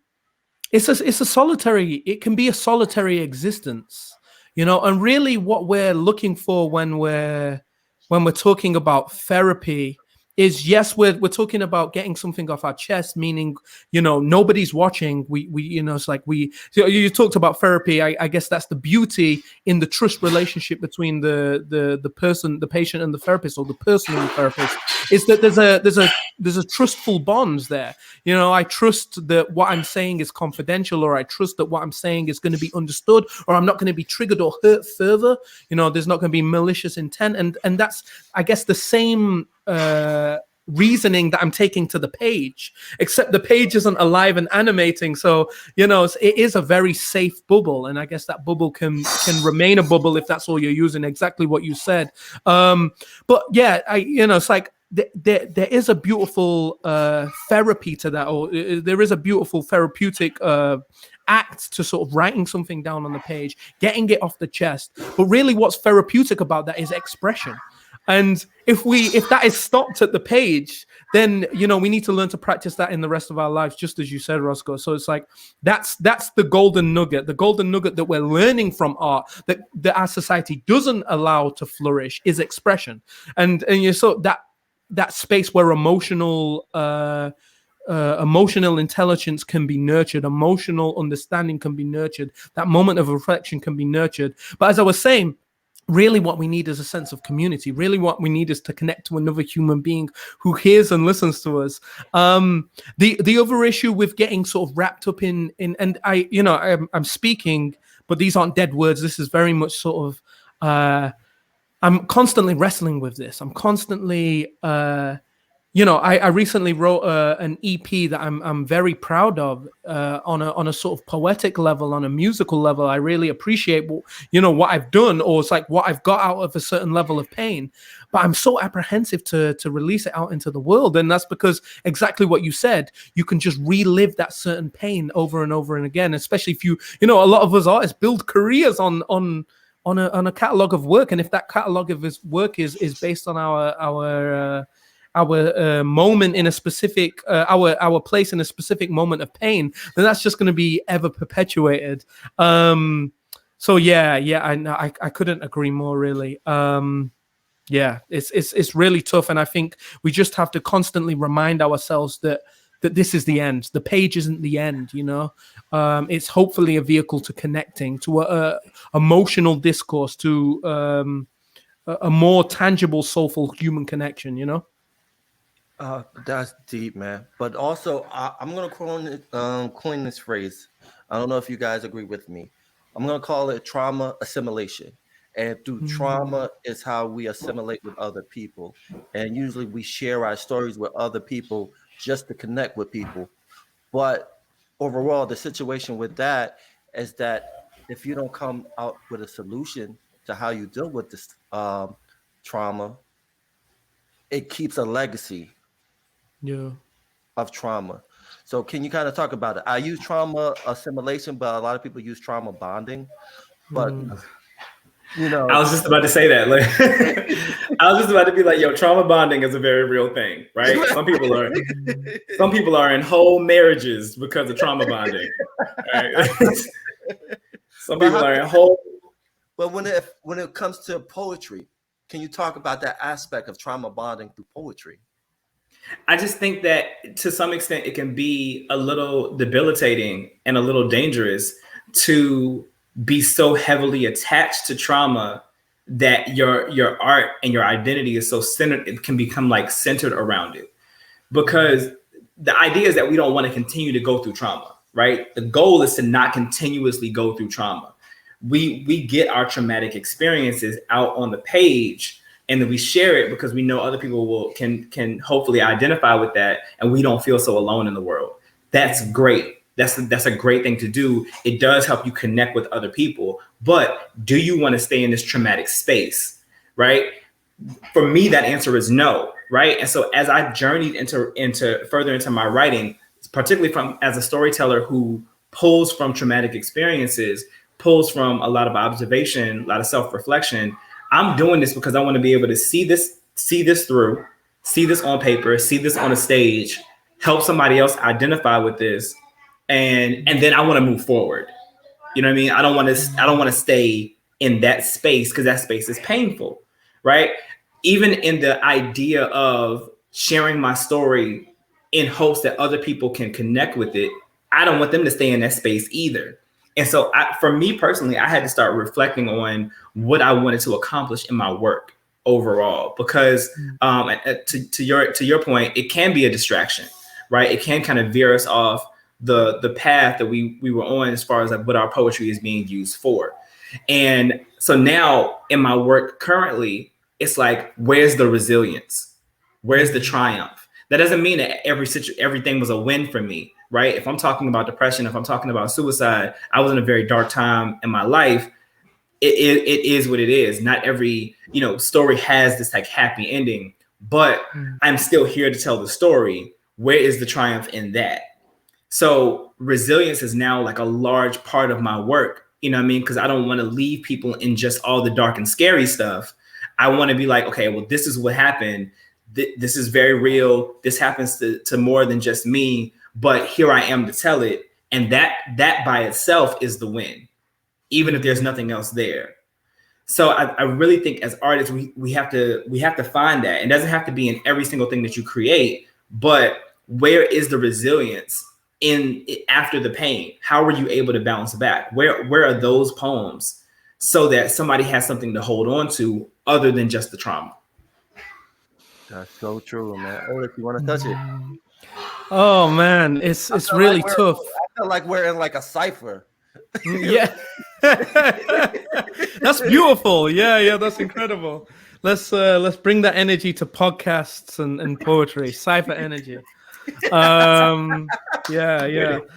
can be a solitary existence. And really what we're looking for when we're talking about therapy is, yes, we're talking about getting something off our chest, meaning, nobody's watching. It's like you talked about therapy. I guess that's the beauty in the trust relationship between the person, the patient, and the therapist, or the person and the therapist, is that there's a trustful bond there. I trust that what I'm saying is confidential, or I trust that what I'm saying is going to be understood, or I'm not going to be triggered or hurt further. There's not going to be malicious intent, and that's, I guess, the same reasoning that I'm taking to the page, except the page isn't alive and animating. So it is a very safe bubble, and I guess that bubble can remain a bubble if that's all you're using. Exactly what you said. But yeah, it's like there is a beautiful therapy to that, or there is a beautiful therapeutic act to sort of writing something down on the page, getting it off the chest. But really, what's therapeutic about that is expression. And if that is stopped at the page, then we need to learn to practice that in the rest of our lives, just as you said, Roscoe. So it's like that's the golden nugget that we're learning from art that our society doesn't allow to flourish is expression, and so that space where emotional intelligence can be nurtured, emotional understanding can be nurtured, that moment of reflection can be nurtured. But as I was saying, really what we need is a sense of community. Really what we need is to connect to another human being who hears and listens to us. The other issue with getting sort of wrapped up in and I'm speaking, but these aren't dead words. This is very much sort of I'm constantly wrestling with this. I'm constantly I recently wrote an EP that I'm very proud of on a sort of poetic level, on a musical level. I really appreciate what I've done, or it's like what I've got out of a certain level of pain. But I'm so apprehensive to release it out into the world, and that's because exactly what you said. You can just relive that certain pain over and over and again, especially if a lot of us artists build careers on a catalog of work, and if that catalog of his work is based on our moment in a specific our place in a specific moment of pain, then that's just going to be ever perpetuated. So I couldn't agree more, really. It's really tough, and I think we just have to constantly remind ourselves that this is the end. The page isn't the end, it's hopefully a vehicle to connecting, to a emotional discourse, to a more tangible, soulful human connection, That's deep, man. But also, I'm gonna coin this phrase. I don't know if you guys agree with me. I'm gonna call it trauma assimilation. And through trauma is how we assimilate with other people. And usually we share our stories with other people just to connect with people. But overall, the situation with that is that if you don't come out with a solution to how you deal with this trauma, it keeps a legacy of trauma. So can you kind of talk about it? I use trauma assimilation, but a lot of people use trauma bonding. But I was just about to say that. Like, I was just about to be like, trauma bonding is a very real thing, right? Some people are in whole marriages because of trauma bonding. Right? Some people are in whole. But when it comes to poetry, can you talk about that aspect of trauma bonding through poetry? I just think that to some extent it can be a little debilitating and a little dangerous to be so heavily attached to trauma that your art and your identity is so centered, it can become like centered around it. Because the idea is that we don't want to continue to go through trauma, right? The goal is to not continuously go through trauma. We get our traumatic experiences out on the page, and then we share it because we know other people can hopefully identify with that, and we don't feel so alone in the world. That's great. That's a great thing to do. It does help you connect with other people. But do you want to stay in this traumatic space, right? For me, that answer is no, right? And so as I journeyed into further into my writing, particularly as a storyteller who pulls from traumatic experiences, pulls from a lot of observation, a lot of self-reflection, I'm doing this because I want to be able to see this through, see this on paper, see this on a stage, help somebody else identify with this, and then I want to move forward. You know what I mean? I don't want to stay in that space because that space is painful, right? Even in the idea of sharing my story in hopes that other people can connect with it, I don't want them to stay in that space either. And so for me personally, I had to start reflecting on what I wanted to accomplish in my work overall, because to your point, it can be a distraction, right? It can kind of veer us off the path that we were on as far as like what our poetry is being used for. And so now in my work currently, it's like, where's the resilience? Where's the triumph? That doesn't mean that everything was a win for me, right? If I'm talking about depression, if I'm talking about suicide, I was in a very dark time in my life. It is what it is. Not every, story has this like happy ending, but I'm still here to tell the story. Where is the triumph in that? So resilience is now like a large part of my work, you know what I mean? Because I don't want to leave people in just all the dark and scary stuff. I want to be like, okay, well, this is what happened. this is very real. This happens to more than just me, but here I am to tell it. And that by itself is the win, even if there's nothing else there. So I really think as artists, we have to find that. It doesn't have to be in every single thing that you create, but where is the resilience after the pain? How were you able to bounce back? Where are those poems so that somebody has something to hold on to other than just the trauma? That's so true, man. Otis, you want to touch it? Oh man, it's really tough. I feel like we're in like a cipher. Yeah. That's beautiful. Yeah, that's incredible. Let's bring that energy to podcasts and poetry, cipher energy. Yeah.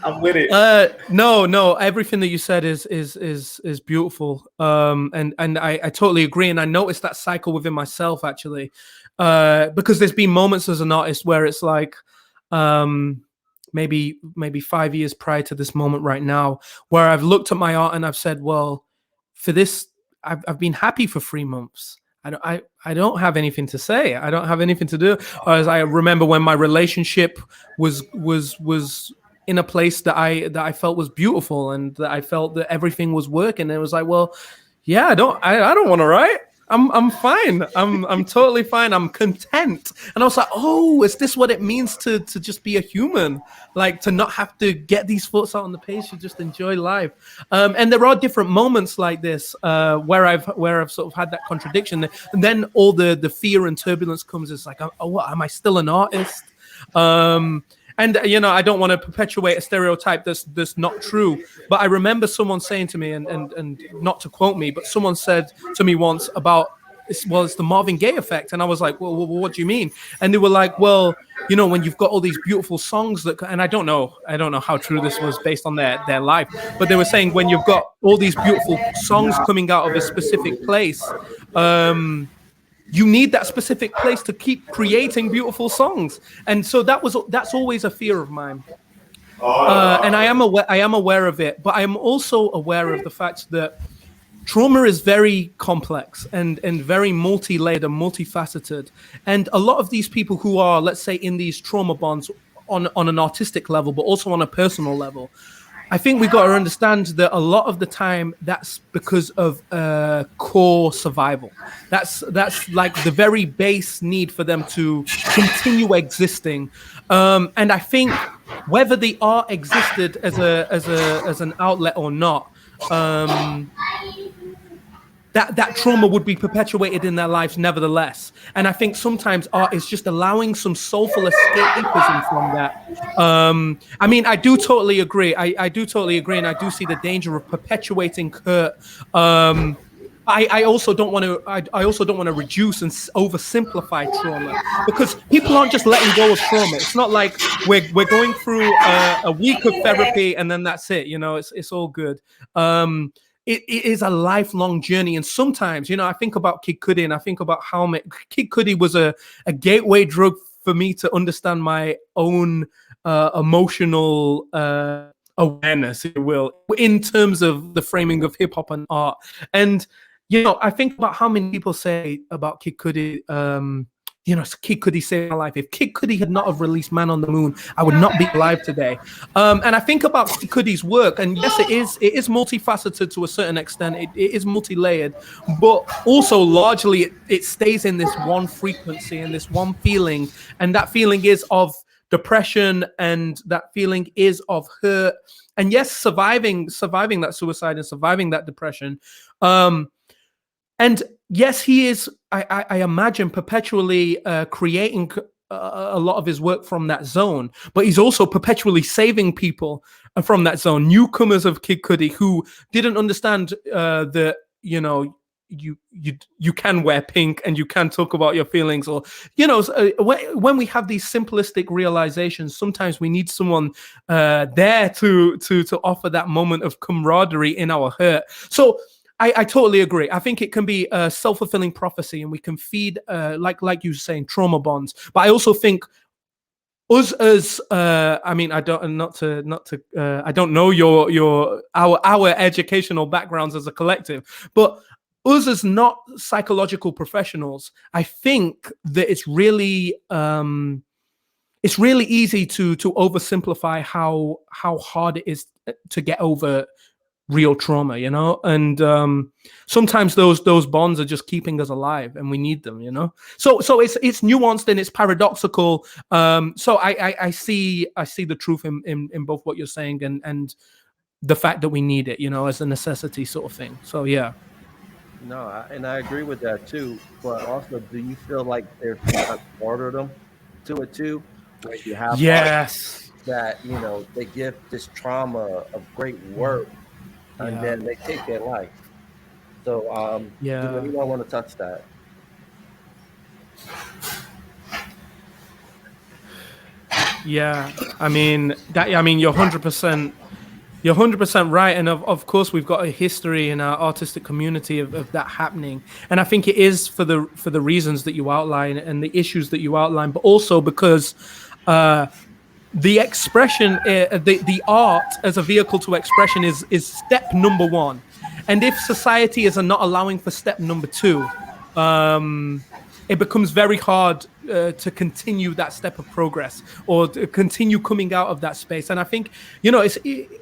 I'm with it. No, everything that you said is beautiful. And I totally agree. And I noticed that cycle within myself actually, because there's been moments as an artist where it's like, maybe 5 years prior to this moment right now, where I've looked at my art and I've said, well, for this, I've been happy for 3 months. I don't have anything to say. I don't have anything to do. As I remember when my relationship was in a place that I felt was beautiful and that I felt that everything was working. And it was like, well, yeah, I don't want to write. I'm fine. I'm totally fine. I'm content. And I was like, oh, is this what it means to just be a human? Like to not have to get these thoughts out on the page, to just enjoy life. And there are different moments like this where I've sort of had that contradiction. And then all the fear and turbulence comes. It's like, oh, what, am I still an artist? And, I don't want to perpetuate a stereotype that's not true. But I remember someone saying to me, and not to quote me, but someone said to me once about, it's the Marvin Gaye effect. And I was like, well, what do you mean? And they were like, well, when you've got all these beautiful songs and I don't know how true this was based on their life, but they were saying when you've got all these beautiful songs coming out of a specific place, you need that specific place to keep creating beautiful songs. And so that's always a fear of mine. And I am aware of it, but I am also aware of the fact that trauma is very complex and very multi-layered and multifaceted. And a lot of these people who are, let's say, in these trauma bonds on an artistic level, but also on a personal level, I think we got to understand that a lot of the time that's because of core survival. That's like the very base need for them to continue existing. And I think whether the art existed as an outlet or not, that trauma would be perpetuated in their lives nevertheless. And I think sometimes art is just allowing some soulful escapism from that. I mean, I do totally agree. I do totally agree. And I do see the danger of perpetuating hurt. I also don't want to reduce and oversimplify trauma, because people aren't just letting go of trauma. It's not like we're going through a week of therapy and then that's it. It's all good. It is a lifelong journey. And sometimes, I think about Kid Cudi and I think about how Kid Cudi was a gateway drug for me to understand my own emotional awareness, if you will, in terms of the framing of hip hop and art. And, I think about how many people say about Kid Cudi, Kid Cudi saved my life. If Kid Cudi had not have released Man on the Moon, I would not be alive today. And I think about Kid Cudi's work, and yes, it is multifaceted to a certain extent. It is multi-layered, but also largely it stays in this one frequency and this one feeling, and that feeling is of depression, and that feeling is of hurt, and yes, surviving that suicide and surviving that depression. And yes, he is, I imagine, perpetually creating a lot of his work from that zone, but he's also perpetually saving people from that zone. Newcomers of Kid Cudi who didn't understand that, you can wear pink and you can talk about your feelings, or, when we have these simplistic realizations, sometimes we need someone there to offer that moment of camaraderie in our hurt. So I totally agree. I think it can be a self-fulfilling prophecy, and we can feed, like you were saying, trauma bonds. But I also think us as, I mean, I don't know our educational backgrounds as a collective, but us as not psychological professionals, I think that it's really easy to oversimplify how hard it is to get over real trauma, you know, and sometimes those bonds are just keeping us alive, and we need them, you know. So it's nuanced and it's paradoxical. So I see the truth in both what you're saying and the fact that we need it, you know, as a necessity sort of thing. So yeah. No, and I agree with that too. But also, do you feel like there's a martyrdom to it too, where you have Yes. that they give this trauma of great work, and then they take their life. So you don't want to touch that. Yeah, I mean you're 100%. You're 100% right, and of course we've got a history in our artistic community of that happening, and I think it is for the reasons that you outline and the issues that you outline, but also because the expression, the art as a vehicle to expression is step number one, and if society is not allowing for step number two, it becomes very hard to continue that step of progress or to continue coming out of that space. And I think,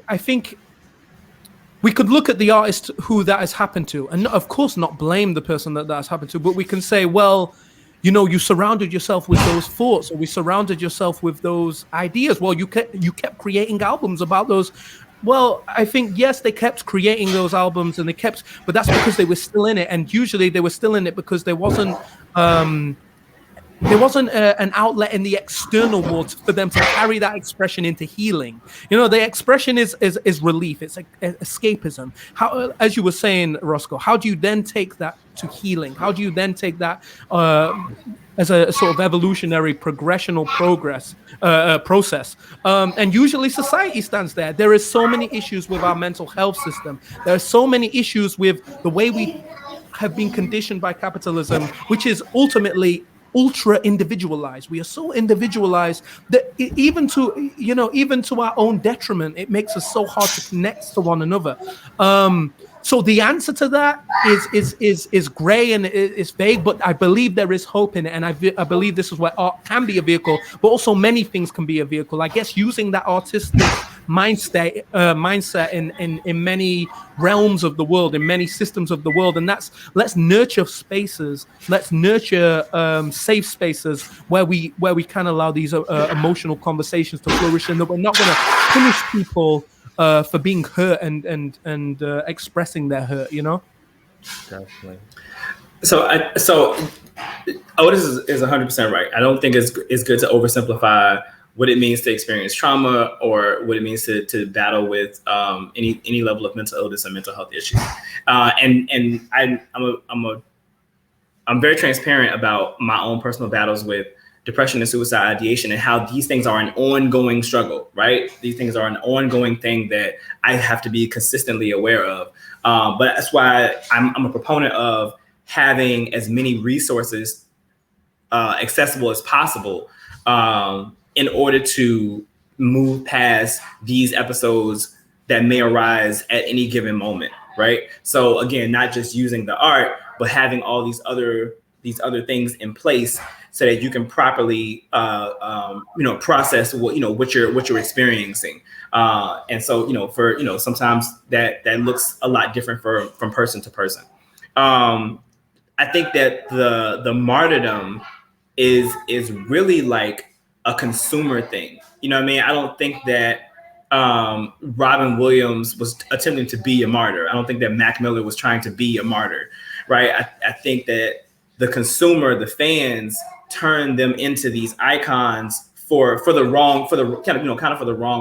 I think we could look at the artist who that has happened to, and of course not blame the person that has happened to, but we can say, well, you surrounded yourself with those thoughts, or we surrounded yourself with those ideas. Well, you kept creating albums about those. Well, I think, yes, they kept creating those albums but that's because they were still in it. And usually they were still in it because there wasn't an outlet in the external world for them to carry that expression into healing. The expression is relief. It's like escapism. How, as you were saying, Roscoe, how do you then take that to healing? How do you then take that as a sort of evolutionary progressional process? And usually society stands there. There is so many issues with our mental health system. There are so many issues with the way we have been conditioned by capitalism, which is ultimately ultra individualized. We are so individualized that even to our own detriment, it makes us so hard to connect to one another. So the answer to that is gray and it's vague, but I believe there is hope in it, and I believe this is where art can be a vehicle, but also many things can be a vehicle. I guess using that artistic mindset in many realms of the world, in many systems of the world, and let's nurture spaces, let's nurture safe spaces where we can allow these emotional conversations to flourish, and that we're not going to punish people for being hurt and expressing their hurt, Definitely. So Otis is 100% right. I don't think it's good to oversimplify what it means to experience trauma or what it means to battle with any level of mental illness and mental health issues. And I'm very transparent about my own personal battles with depression and suicide ideation, and how these things are an ongoing struggle, right? These things are an ongoing thing that I have to be consistently aware of. But that's why I'm a proponent of having as many resources accessible as possible in order to move past these episodes that may arise at any given moment, right? So again, not just using the art, but having all these other things in place so that you can properly, process what you're experiencing. And so, for, sometimes that looks a lot different from person to person. I think that the martyrdom is really like a consumer thing. You know what I mean? I don't think that Robin Williams was attempting to be a martyr. I don't think that Mac Miller was trying to be a martyr, right? I think that the consumer, the fans, turned them into these icons for the wrong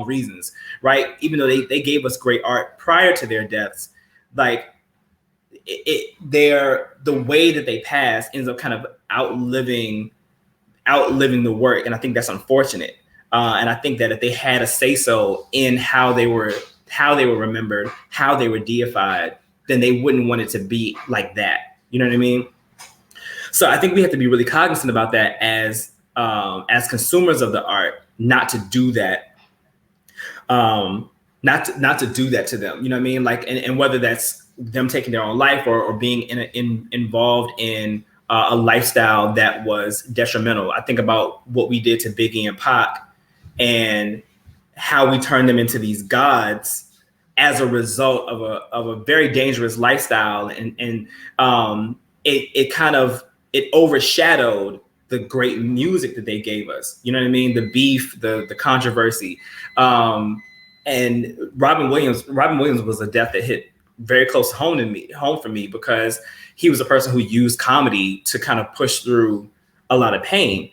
reasons, right? Even though they gave us great art prior to their deaths, like the way that they pass ends up kind of outliving the work, and I think that's unfortunate. And I think that if they had a say-so in how they were remembered, how they were deified, then they wouldn't want it to be like that. You know what I mean? So I think we have to be really cognizant about that as consumers of the art, not to do that, not to do that to them. You know what I mean? Like, and whether that's them taking their own life or being involved in a lifestyle that was detrimental. I think about what we did to Biggie and Pac and how we turned them into these gods as a result of a very dangerous lifestyle, and it overshadowed the great music that they gave us. You know what I mean? The beef, the controversy, and Robin Williams was a death that hit very close home for me because he was a person who used comedy to kind of push through a lot of pain.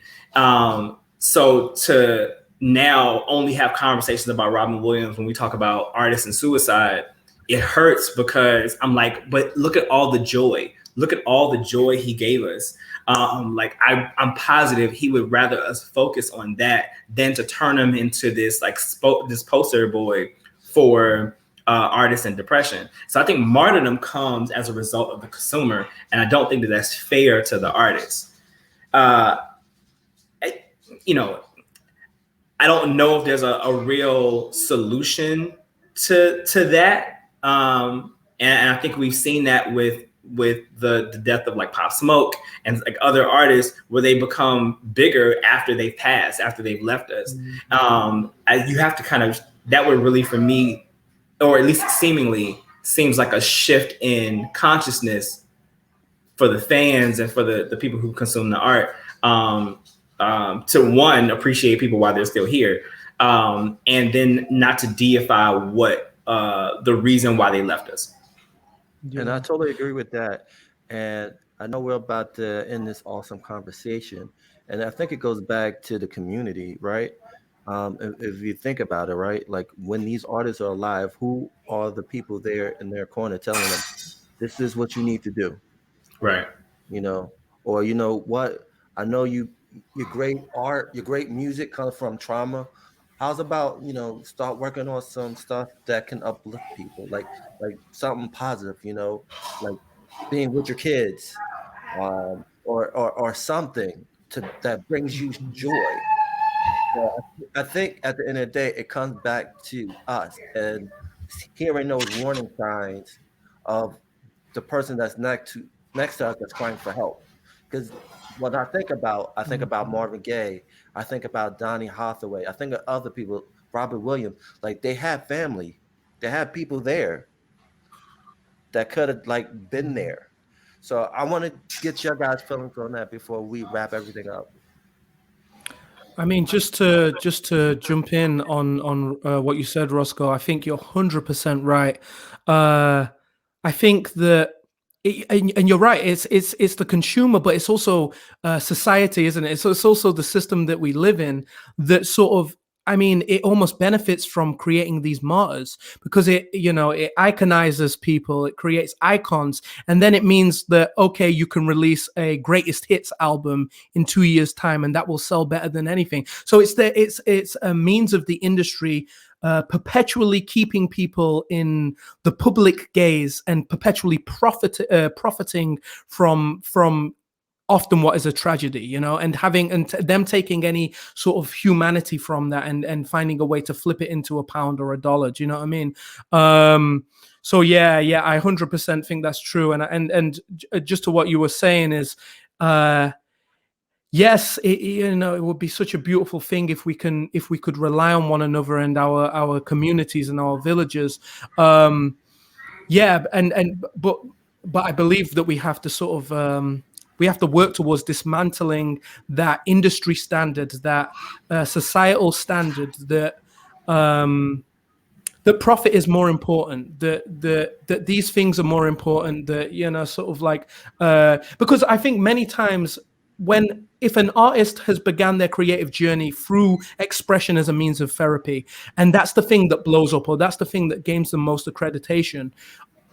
So to now only have conversations about Robin Williams when we talk about artists and suicide, it hurts because I'm like, but look at all the joy. Look at all the joy he gave us. Like I'm positive he would rather us focus on that than to turn him into this like this poster boy for artists and depression. So I think martyrdom comes as a result of the consumer, and I don't think that that's fair to the artists. I don't know if there's a real solution to that. And I think we've seen that with the death of like Pop Smoke and like other artists where they become bigger after they've passed, after they've left us. You have to kind of, that would really, for me, or at least seemingly, seems like a shift in consciousness for the fans and for the people who consume the art. To one, appreciate people while they're still here, and then not to deify what the reason why they left us. And I totally agree with that. And I know we're about to end this awesome conversation, and I think it goes back to the community, right? If you think about it, right, like when these artists are alive, who are the people there in their corner telling them, this is what you need to do, right? You know, or you know what, I know your great art, your great music comes from trauma. How's about, you know, start working on some stuff that can uplift people, like something positive, you know, like being with your kids, or something that brings you joy. I think at the end of the day, it comes back to us and hearing those warning signs of the person that's next to us that's crying for help. Because what I think about Marvin Gaye, I think about Donny Hathaway, I think of other people, Robert Williams, like they had family, they had people there that could have like been there. So I want to get your guys' feelings on that before we wrap everything up. I mean, just to jump in on what you said, Roscoe, I think you're 100% right. I think that, and you're right, it's the consumer, but it's also society, isn't it? So it's also the system that we live in that sort of, I mean, it almost benefits from creating these martyrs because it iconizes people, it creates icons, and then it means that, okay, you can release a greatest hits album in 2 years' time and that will sell better than anything. So it's a means of the industry perpetually keeping people in the public gaze and perpetually profiting from often what is a tragedy, you know, and them taking any sort of humanity from that and finding a way to flip it into a pound or a dollar. Do you know what I mean? So yeah, I 100% think that's true. And just to what you were saying is, yes, it would be such a beautiful thing if we could rely on one another and our communities and our villages. But I believe that we have to sort of we have to work towards dismantling that industry standard, that societal standard, that profit is more important, that these things are more important, that, you know, sort of like, because I think many times if an artist has begun their creative journey through expression as a means of therapy, and that's the thing that blows up, or that's the thing that gains the most accreditation,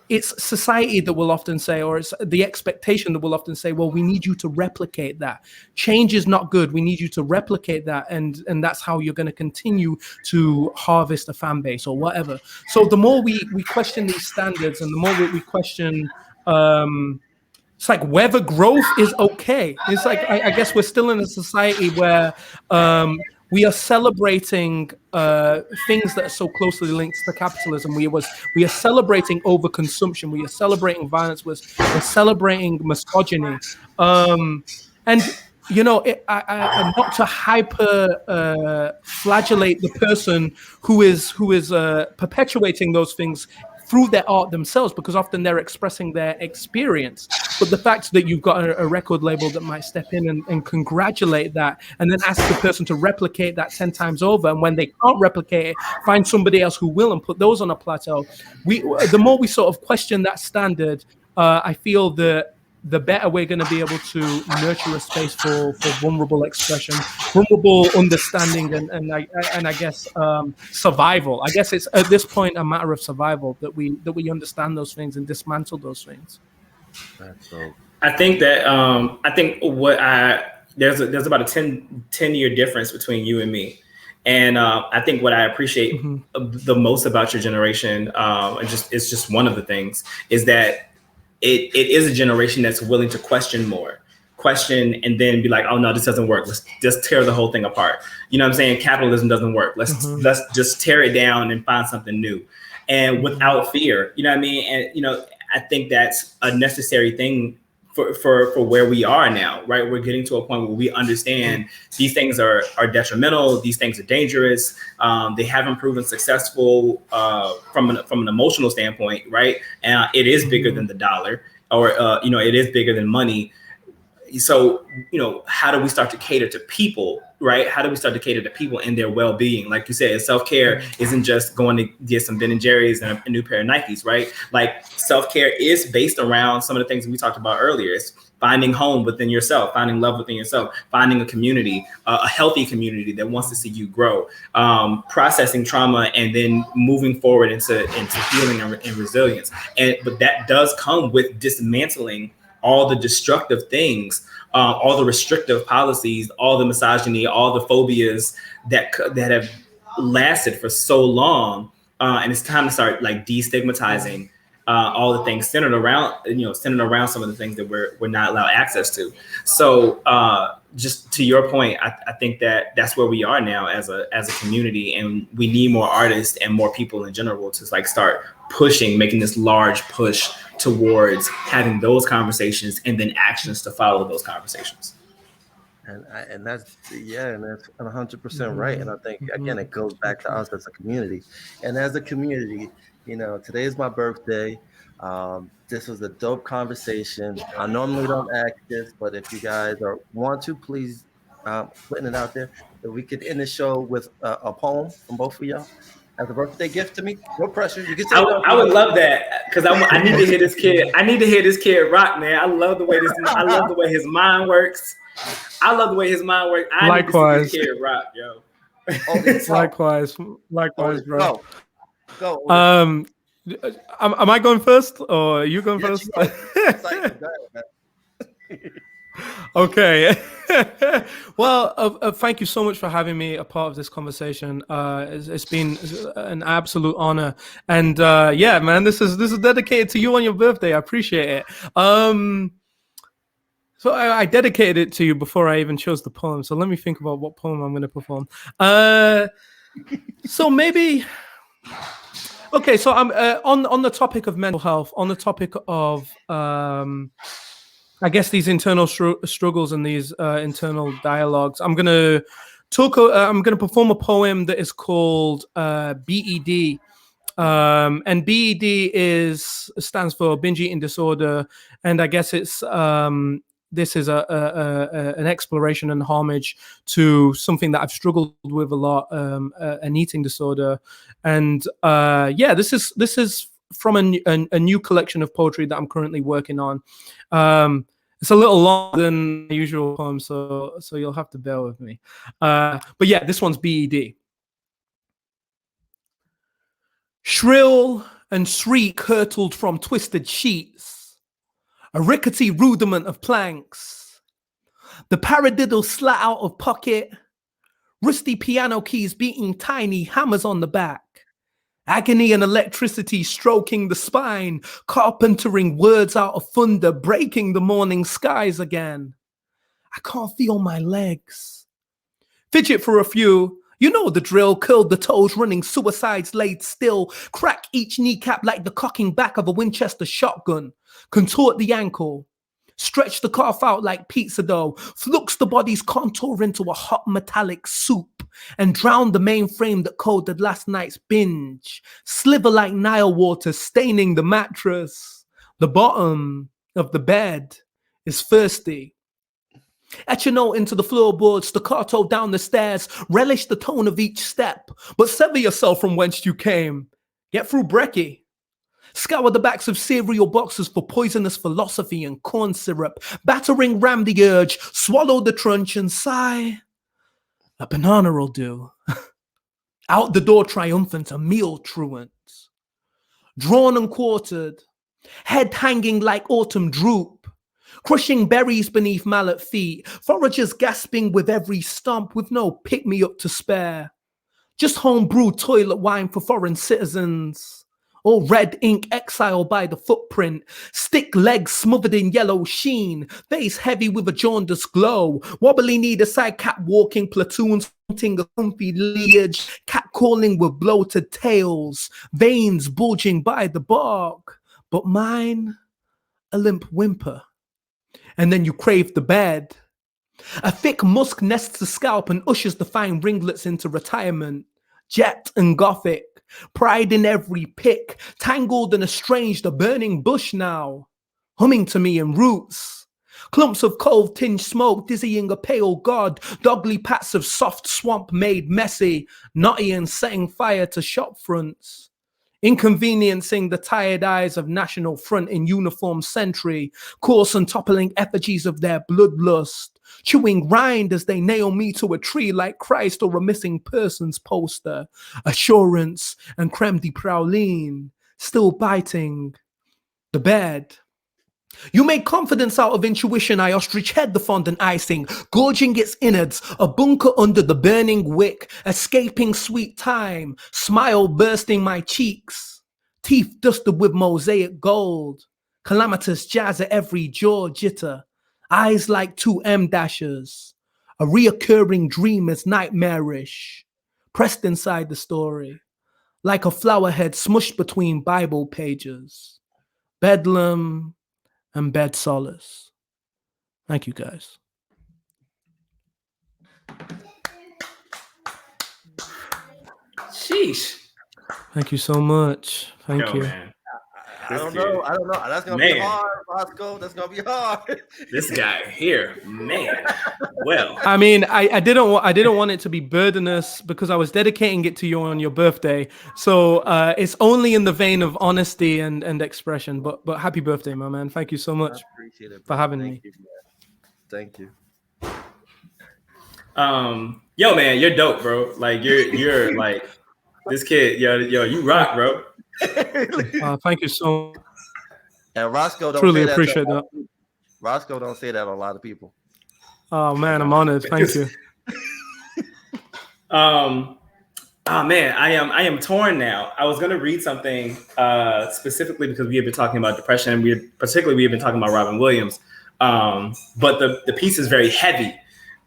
it's society that will often say, or it's the expectation that will often say, well, we need you to replicate that. Change is not good. We need you to replicate that. And that's how you're going to continue to harvest a fan base or whatever. So the more we question these standards and the more we question, it's like whether growth is okay. It's like, I guess we're still in a society where we are celebrating things that are so closely linked to capitalism. We are celebrating overconsumption. We are celebrating violence. We're celebrating misogyny. And not to hyper flagellate the person who is perpetuating those things through their art themselves, because often they're expressing their experience. But the fact that you've got a record label that might step in and congratulate that, and then ask the person to replicate that 10 times over, and when they can't replicate it, find somebody else who will and put those on a plateau. The more we sort of question that standard, I feel that the better we're going to be able to nurture a space for vulnerable expression, vulnerable understanding, and I guess survival. I guess it's at this point a matter of survival that we understand those things and dismantle those things. I think that there's about a 10-year difference between you and me. And I think what I appreciate the most about your generation, it's just one of the things, is that it is a generation that's willing to question and then be like, oh no, this doesn't work. Let's just tear the whole thing apart. You know what I'm saying? Capitalism doesn't work. Let's just tear it down and find something new, and without fear. You know what I mean? And I think that's a necessary thing for where we are now, right? We're getting to a point where we understand these things are detrimental. These things are dangerous. They haven't proven successful from an emotional standpoint, right? And it is bigger than the dollar, or it is bigger than money. So, how do we start to cater to people, right? How do we start to cater to people and their well-being? Like you said, self-care isn't just going to get some Ben & Jerry's and a new pair of Nikes, right? Like, self-care is based around some of the things we talked about earlier. It's finding home within yourself, finding love within yourself, finding a community, a healthy community that wants to see you grow, processing trauma, and then moving forward into healing and resilience. But that does come with dismantling all the destructive things, all the restrictive policies, all the misogyny, all the phobias that have lasted for so long. And it's time to start like destigmatizing all the things centered around some of the things that we're not allowed access to. So just to your point, I think that's where we are now as a community, and we need more artists and more people in general to like start making this large push towards having those conversations and then actions to follow those conversations. And that's 100% right. And I think again, it goes back to us as a community. And as a community, today is my birthday. This was a dope conversation. I normally don't ask this, but if you guys want to, please putting it out there, that we could end the show with a poem from both of y'all as a birthday gift to me. No pressure. You can say I would love that, because I need to hear this kid. I need to hear this kid rock, man. I love the way his mind works. I love the way his mind works. Likewise. Need to see this kid rock, yo. Likewise, bro. Go. Am I going first, or are you going first? Okay. Well, thank you so much for having me a part of this conversation. It's been an absolute honor, and man, this is dedicated to you on your birthday. I appreciate it. So I dedicated it to you before I even chose the poem. So let me think about what poem I'm going to perform. So maybe. Okay, so I'm on the topic of mental health, on the topic of I guess these internal struggles and these internal dialogues. I'm gonna perform a poem that is called BED, and BED stands for binge eating disorder, and I guess it's this is an exploration and homage to something that I've struggled with a lot, an eating disorder, and this is from a new collection of poetry that I'm currently working on. It's a little longer than the usual poem, so you'll have to bear with me. But yeah, this one's BED. Shrill and shriek hurtled from twisted sheets, a rickety rudiment of planks, the paradiddle slat out of pocket, rusty piano keys beating tiny hammers on the back, agony and electricity stroking the spine, carpentering words out of thunder, breaking the morning skies again. I can't feel my legs. Fidget for a few. You know the drill, curl the toes, running suicides laid still. Crack each kneecap like the cocking back of a Winchester shotgun. Contort the ankle. Stretch the calf out like pizza dough. Flux the body's contour into a hot metallic soup. And drown the mainframe that coded last night's binge. Sliver like Nile water staining the mattress. The bottom of the bed is thirsty. Etch a note into the floorboard, staccato down the stairs, relish the tone of each step, but sever yourself from whence you came. Get through brekkie. Scour the backs of cereal boxes for poisonous philosophy and corn syrup, battering ram the urge, swallow the trunch and sigh. A banana'll do. Out the door triumphant, a meal truant. Drawn and quartered, head hanging like autumn droop. Crushing berries beneath mallet feet, foragers gasping with every stomp with no pick-me-up to spare. Just home-brewed toilet wine for foreign citizens. All red ink exiled by the footprint, stick legs smothered in yellow sheen, face heavy with a jaundiced glow, wobbly kneed aside cat walking platoons, hunting a comfy lineage, cat calling with bloated tails, veins bulging by the bark, but mine, a limp whimper. And then you crave the bed. A thick musk nests the scalp and ushers the fine ringlets into retirement. Jet and gothic, pride in every pick, tangled and estranged, a burning bush now, humming to me in roots. Clumps of coal-tinged smoke dizzying a pale god, dogly pats of soft swamp made messy, knotty and setting fire to shop fronts. Inconveniencing the tired eyes of National Front in uniform sentry, coarse and toppling effigies of their bloodlust, chewing rind as they nail me to a tree like Christ or a missing persons poster, assurance and creme de praline, still biting the bed. You made confidence out of intuition, I ostrich head the fondant icing, gorging its innards, a bunker under the burning wick, escaping sweet time, smile bursting my cheeks, teeth dusted with mosaic gold, calamitous jazz at every jaw jitter, eyes like two M-dashers, a reoccurring dream is nightmarish, pressed inside the story, like a flower head smushed between Bible pages, bedlam, and bed solace. Thank you, guys. Sheesh. Thank you so much. Thank you. Man. I don't know. That's gonna be hard, Roscoe. That's gonna be hard. This guy here, man. Well, I mean, I didn't want it to be burdenous because I was dedicating it to you on your birthday. So it's only in the vein of honesty and expression. But happy birthday, my man. Thank you so much. I appreciate it, for having me. Thank you. Yo, man, you're dope, bro. Like you're like this kid. Yo, you rock, bro. Thank you so much. And Roscoe don't truly say that appreciate that. Roscoe don't say that to a lot of people. Oh man, I'm honored. Thank you. Oh man, I am torn now. I was gonna read something specifically because we have been talking about depression. We have been talking about Robin Williams. But the piece is very heavy,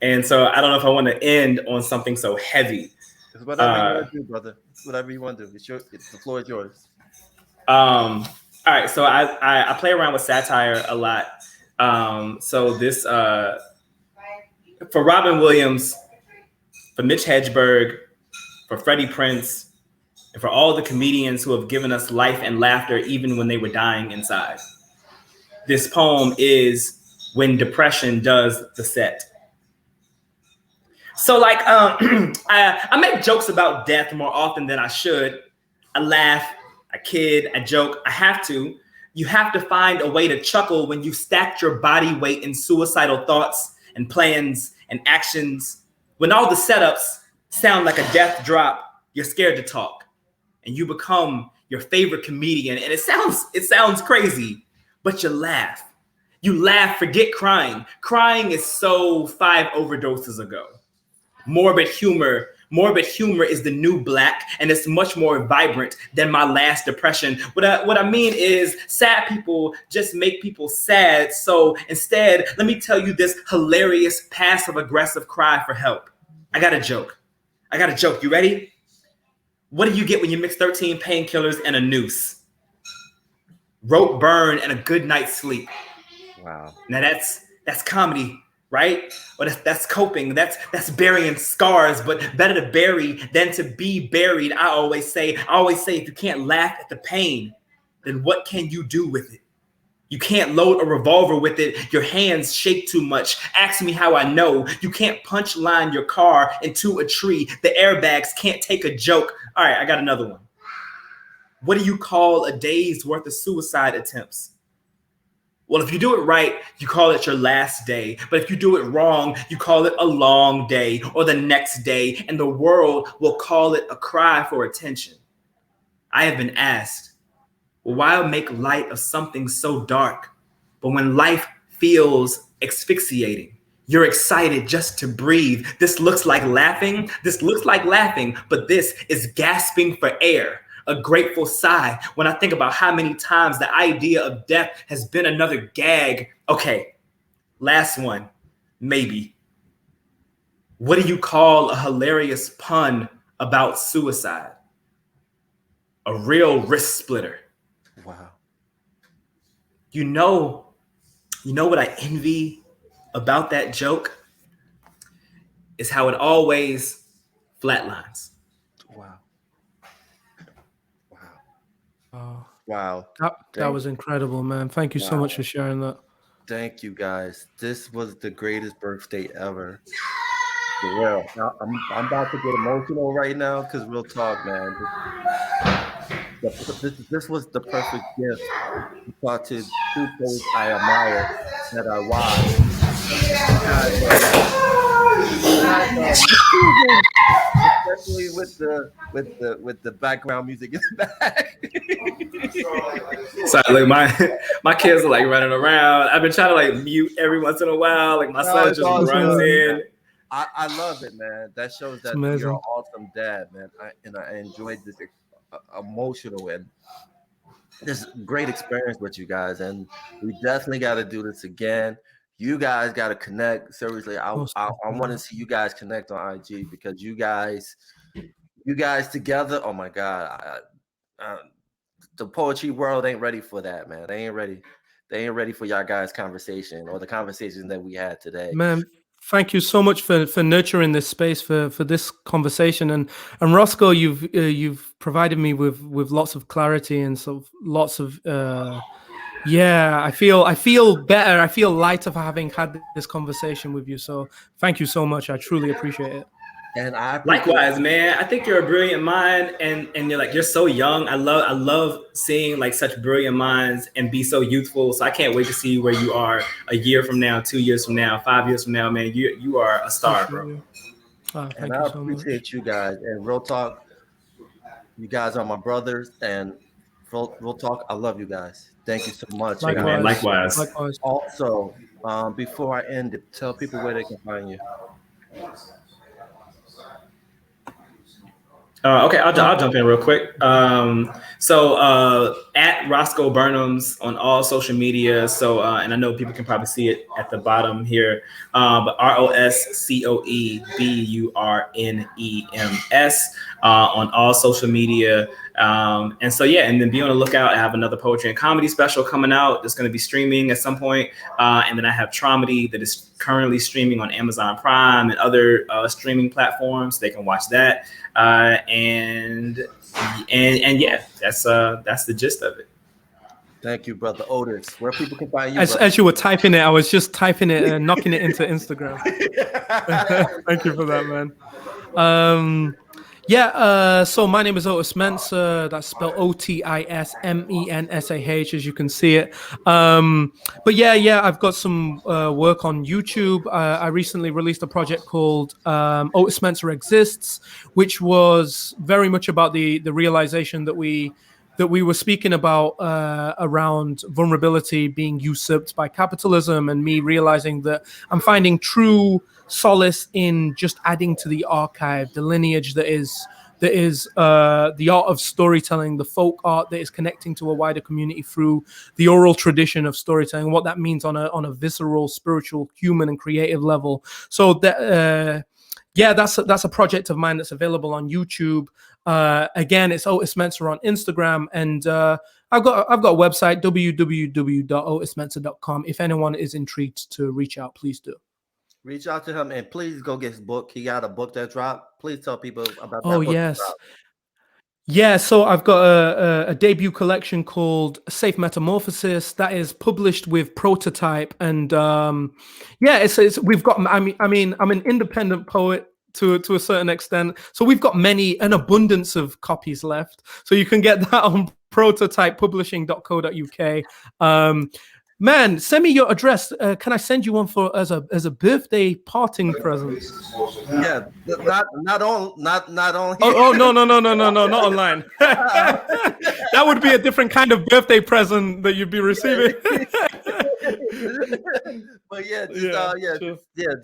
and so I don't know if I want to end on something so heavy. It's whatever you want to do, brother. Whatever you want to do. The floor is yours. All right, so I play around with satire a lot. So this for Robin Williams, for Mitch Hedberg, for Freddie Prinze, and for all the comedians who have given us life and laughter even when they were dying inside. This poem is When Depression Does the Set. So like I make jokes about death more often than I should. I laugh, I kid, I joke. I have to. You have to find a way to chuckle when you stacked your body weight in suicidal thoughts and plans and actions. When all the setups sound like a death drop, you're scared to talk. And you become your favorite comedian. And it sounds crazy, but you laugh. You laugh, forget crying. Crying is so 5 overdoses ago. Morbid humor is the new black, and it's much more vibrant than my last depression. What I mean is sad people just make people sad. So instead, let me tell you this hilarious passive aggressive cry for help. I got a joke. You ready? What do you get when you mix 13 painkillers and a noose? Rope burn and a good night's sleep. Wow. Now that's comedy, right? Or that's coping. That's burying scars, but better to bury than to be buried. I always say if you can't laugh at the pain, then what can you do with it? You can't load a revolver with it. Your hands shake too much. Ask me how I know. You can't punch line your car into a tree. The airbags can't take a joke. All right, I got another one. What do you call a day's worth of suicide attempts? Well, if you do it right, you call it your last day. But if you do it wrong, you call it a long day or the next day, and the world will call it a cry for attention. I have been asked, well, why make light of something so dark? But when life feels asphyxiating, you're excited just to breathe. This looks like laughing. But this is gasping for air. A grateful sigh when I think about how many times the idea of death has been another gag. Okay, last one, maybe. What do you call a hilarious pun about suicide? A real wrist splitter. Wow. You know what I envy about that joke is how it always flatlines. Wow. Oh, Wow. that was incredible, man. Thank you so much for sharing that. Thank you, guys. This was the greatest birthday ever. For real. Now, I'm about to get emotional right now because real talk, man. This was the perfect gift to talk to two poets I admire that I watch. Especially with the background music in the back. Sorry, like my kids are like running around. I've been trying to like mute every once in a while. Like my son just runs in. I love it, man. That shows that you're an awesome dad, man. I enjoyed this emotional and this great experience with you guys, and we definitely got to do this again. You guys got to connect. Seriously, I want to see you guys connect on IG because you guys together. Oh my God, the poetry world ain't ready for that, man. They ain't ready. They ain't ready for y'all guys' conversation or the conversation that we had today. Man, thank you so much for nurturing this space for this conversation. And Roscoe, you've provided me with lots of clarity and sort of lots of I feel better. I feel lighter for having had this conversation with you. So thank you so much. I truly appreciate it. And likewise, man. I think you're a brilliant mind, and you're so young. I love seeing like such brilliant minds and be so youthful. So I can't wait to see where you are a year from now, 2 years from now, 5 years from now, man. You are a star, bro. And I appreciate you guys. And real talk, you guys are my brothers. And real talk, I love you guys. Thank you so much. Likewise. Also, before I end it, tell people where they can find you. Okay, I'll jump in real quick. So at Roscoe Burnems on all social media. So and I know people can probably see it at the bottom here. But RoscoeBurnems on all social media. And so and then be on the lookout. I have another poetry and comedy special coming out that's going to be streaming at some point. And then I have Traumedy that is currently streaming on Amazon Prime and other streaming platforms. They can watch that. And that's the gist of it. Thank you, brother Otis. Where people can find you? As you were typing it, I was just typing it and knocking it into Instagram. Thank you for that, man. So my name is Otis Mensah. That's spelled OtisMensah, as you can see it. But I've got some work on YouTube. I recently released a project called Otis Mensah Exists, which was very much about the realization that we were speaking about around vulnerability being usurped by capitalism, and me realizing that I'm finding true solace in just adding to the archive, the lineage that is the art of storytelling, the folk art that is connecting to a wider community through the oral tradition of storytelling, what that means on a visceral, spiritual, human, and creative level. So that Yeah, that's a project of mine that's available on YouTube. Again, it's Otis Mensah on Instagram, and I've got a website, www.otismensah.com. If anyone is intrigued to reach out, please do. Reach out to him and please go get his book. He got a book that dropped. Please tell people about that Oh, book. yes. Yeah, so I've got a debut collection called Safe Metamorphosis that is published with Prototype, and it's we've got. I mean, I'm an independent poet to a certain extent, so we've got an abundance of copies left. So you can get that on prototypepublishing.co.uk. Man, send me your address. Can I send you one as a birthday parting present? Yeah, not on here. Oh no, not online. That would be a different kind of birthday present that you'd be receiving. But yeah,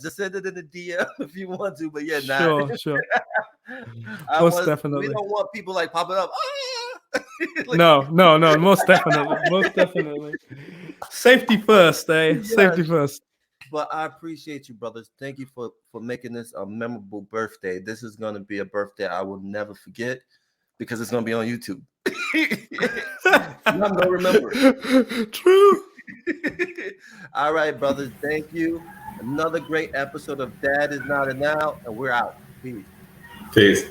just send it in the DM if you want to. But yeah, sure. Most definitely. We don't want people like popping up. No, most definitely. Safety first, eh? Yes. Safety first. But I appreciate you, brothers. Thank you for making this a memorable birthday. This is going to be a birthday I will never forget because it's going to be on YouTube. I'm going to remember it. True. All right, brothers. Thank you. Another great episode of Dad Is Not a Now, and we're out. Peace.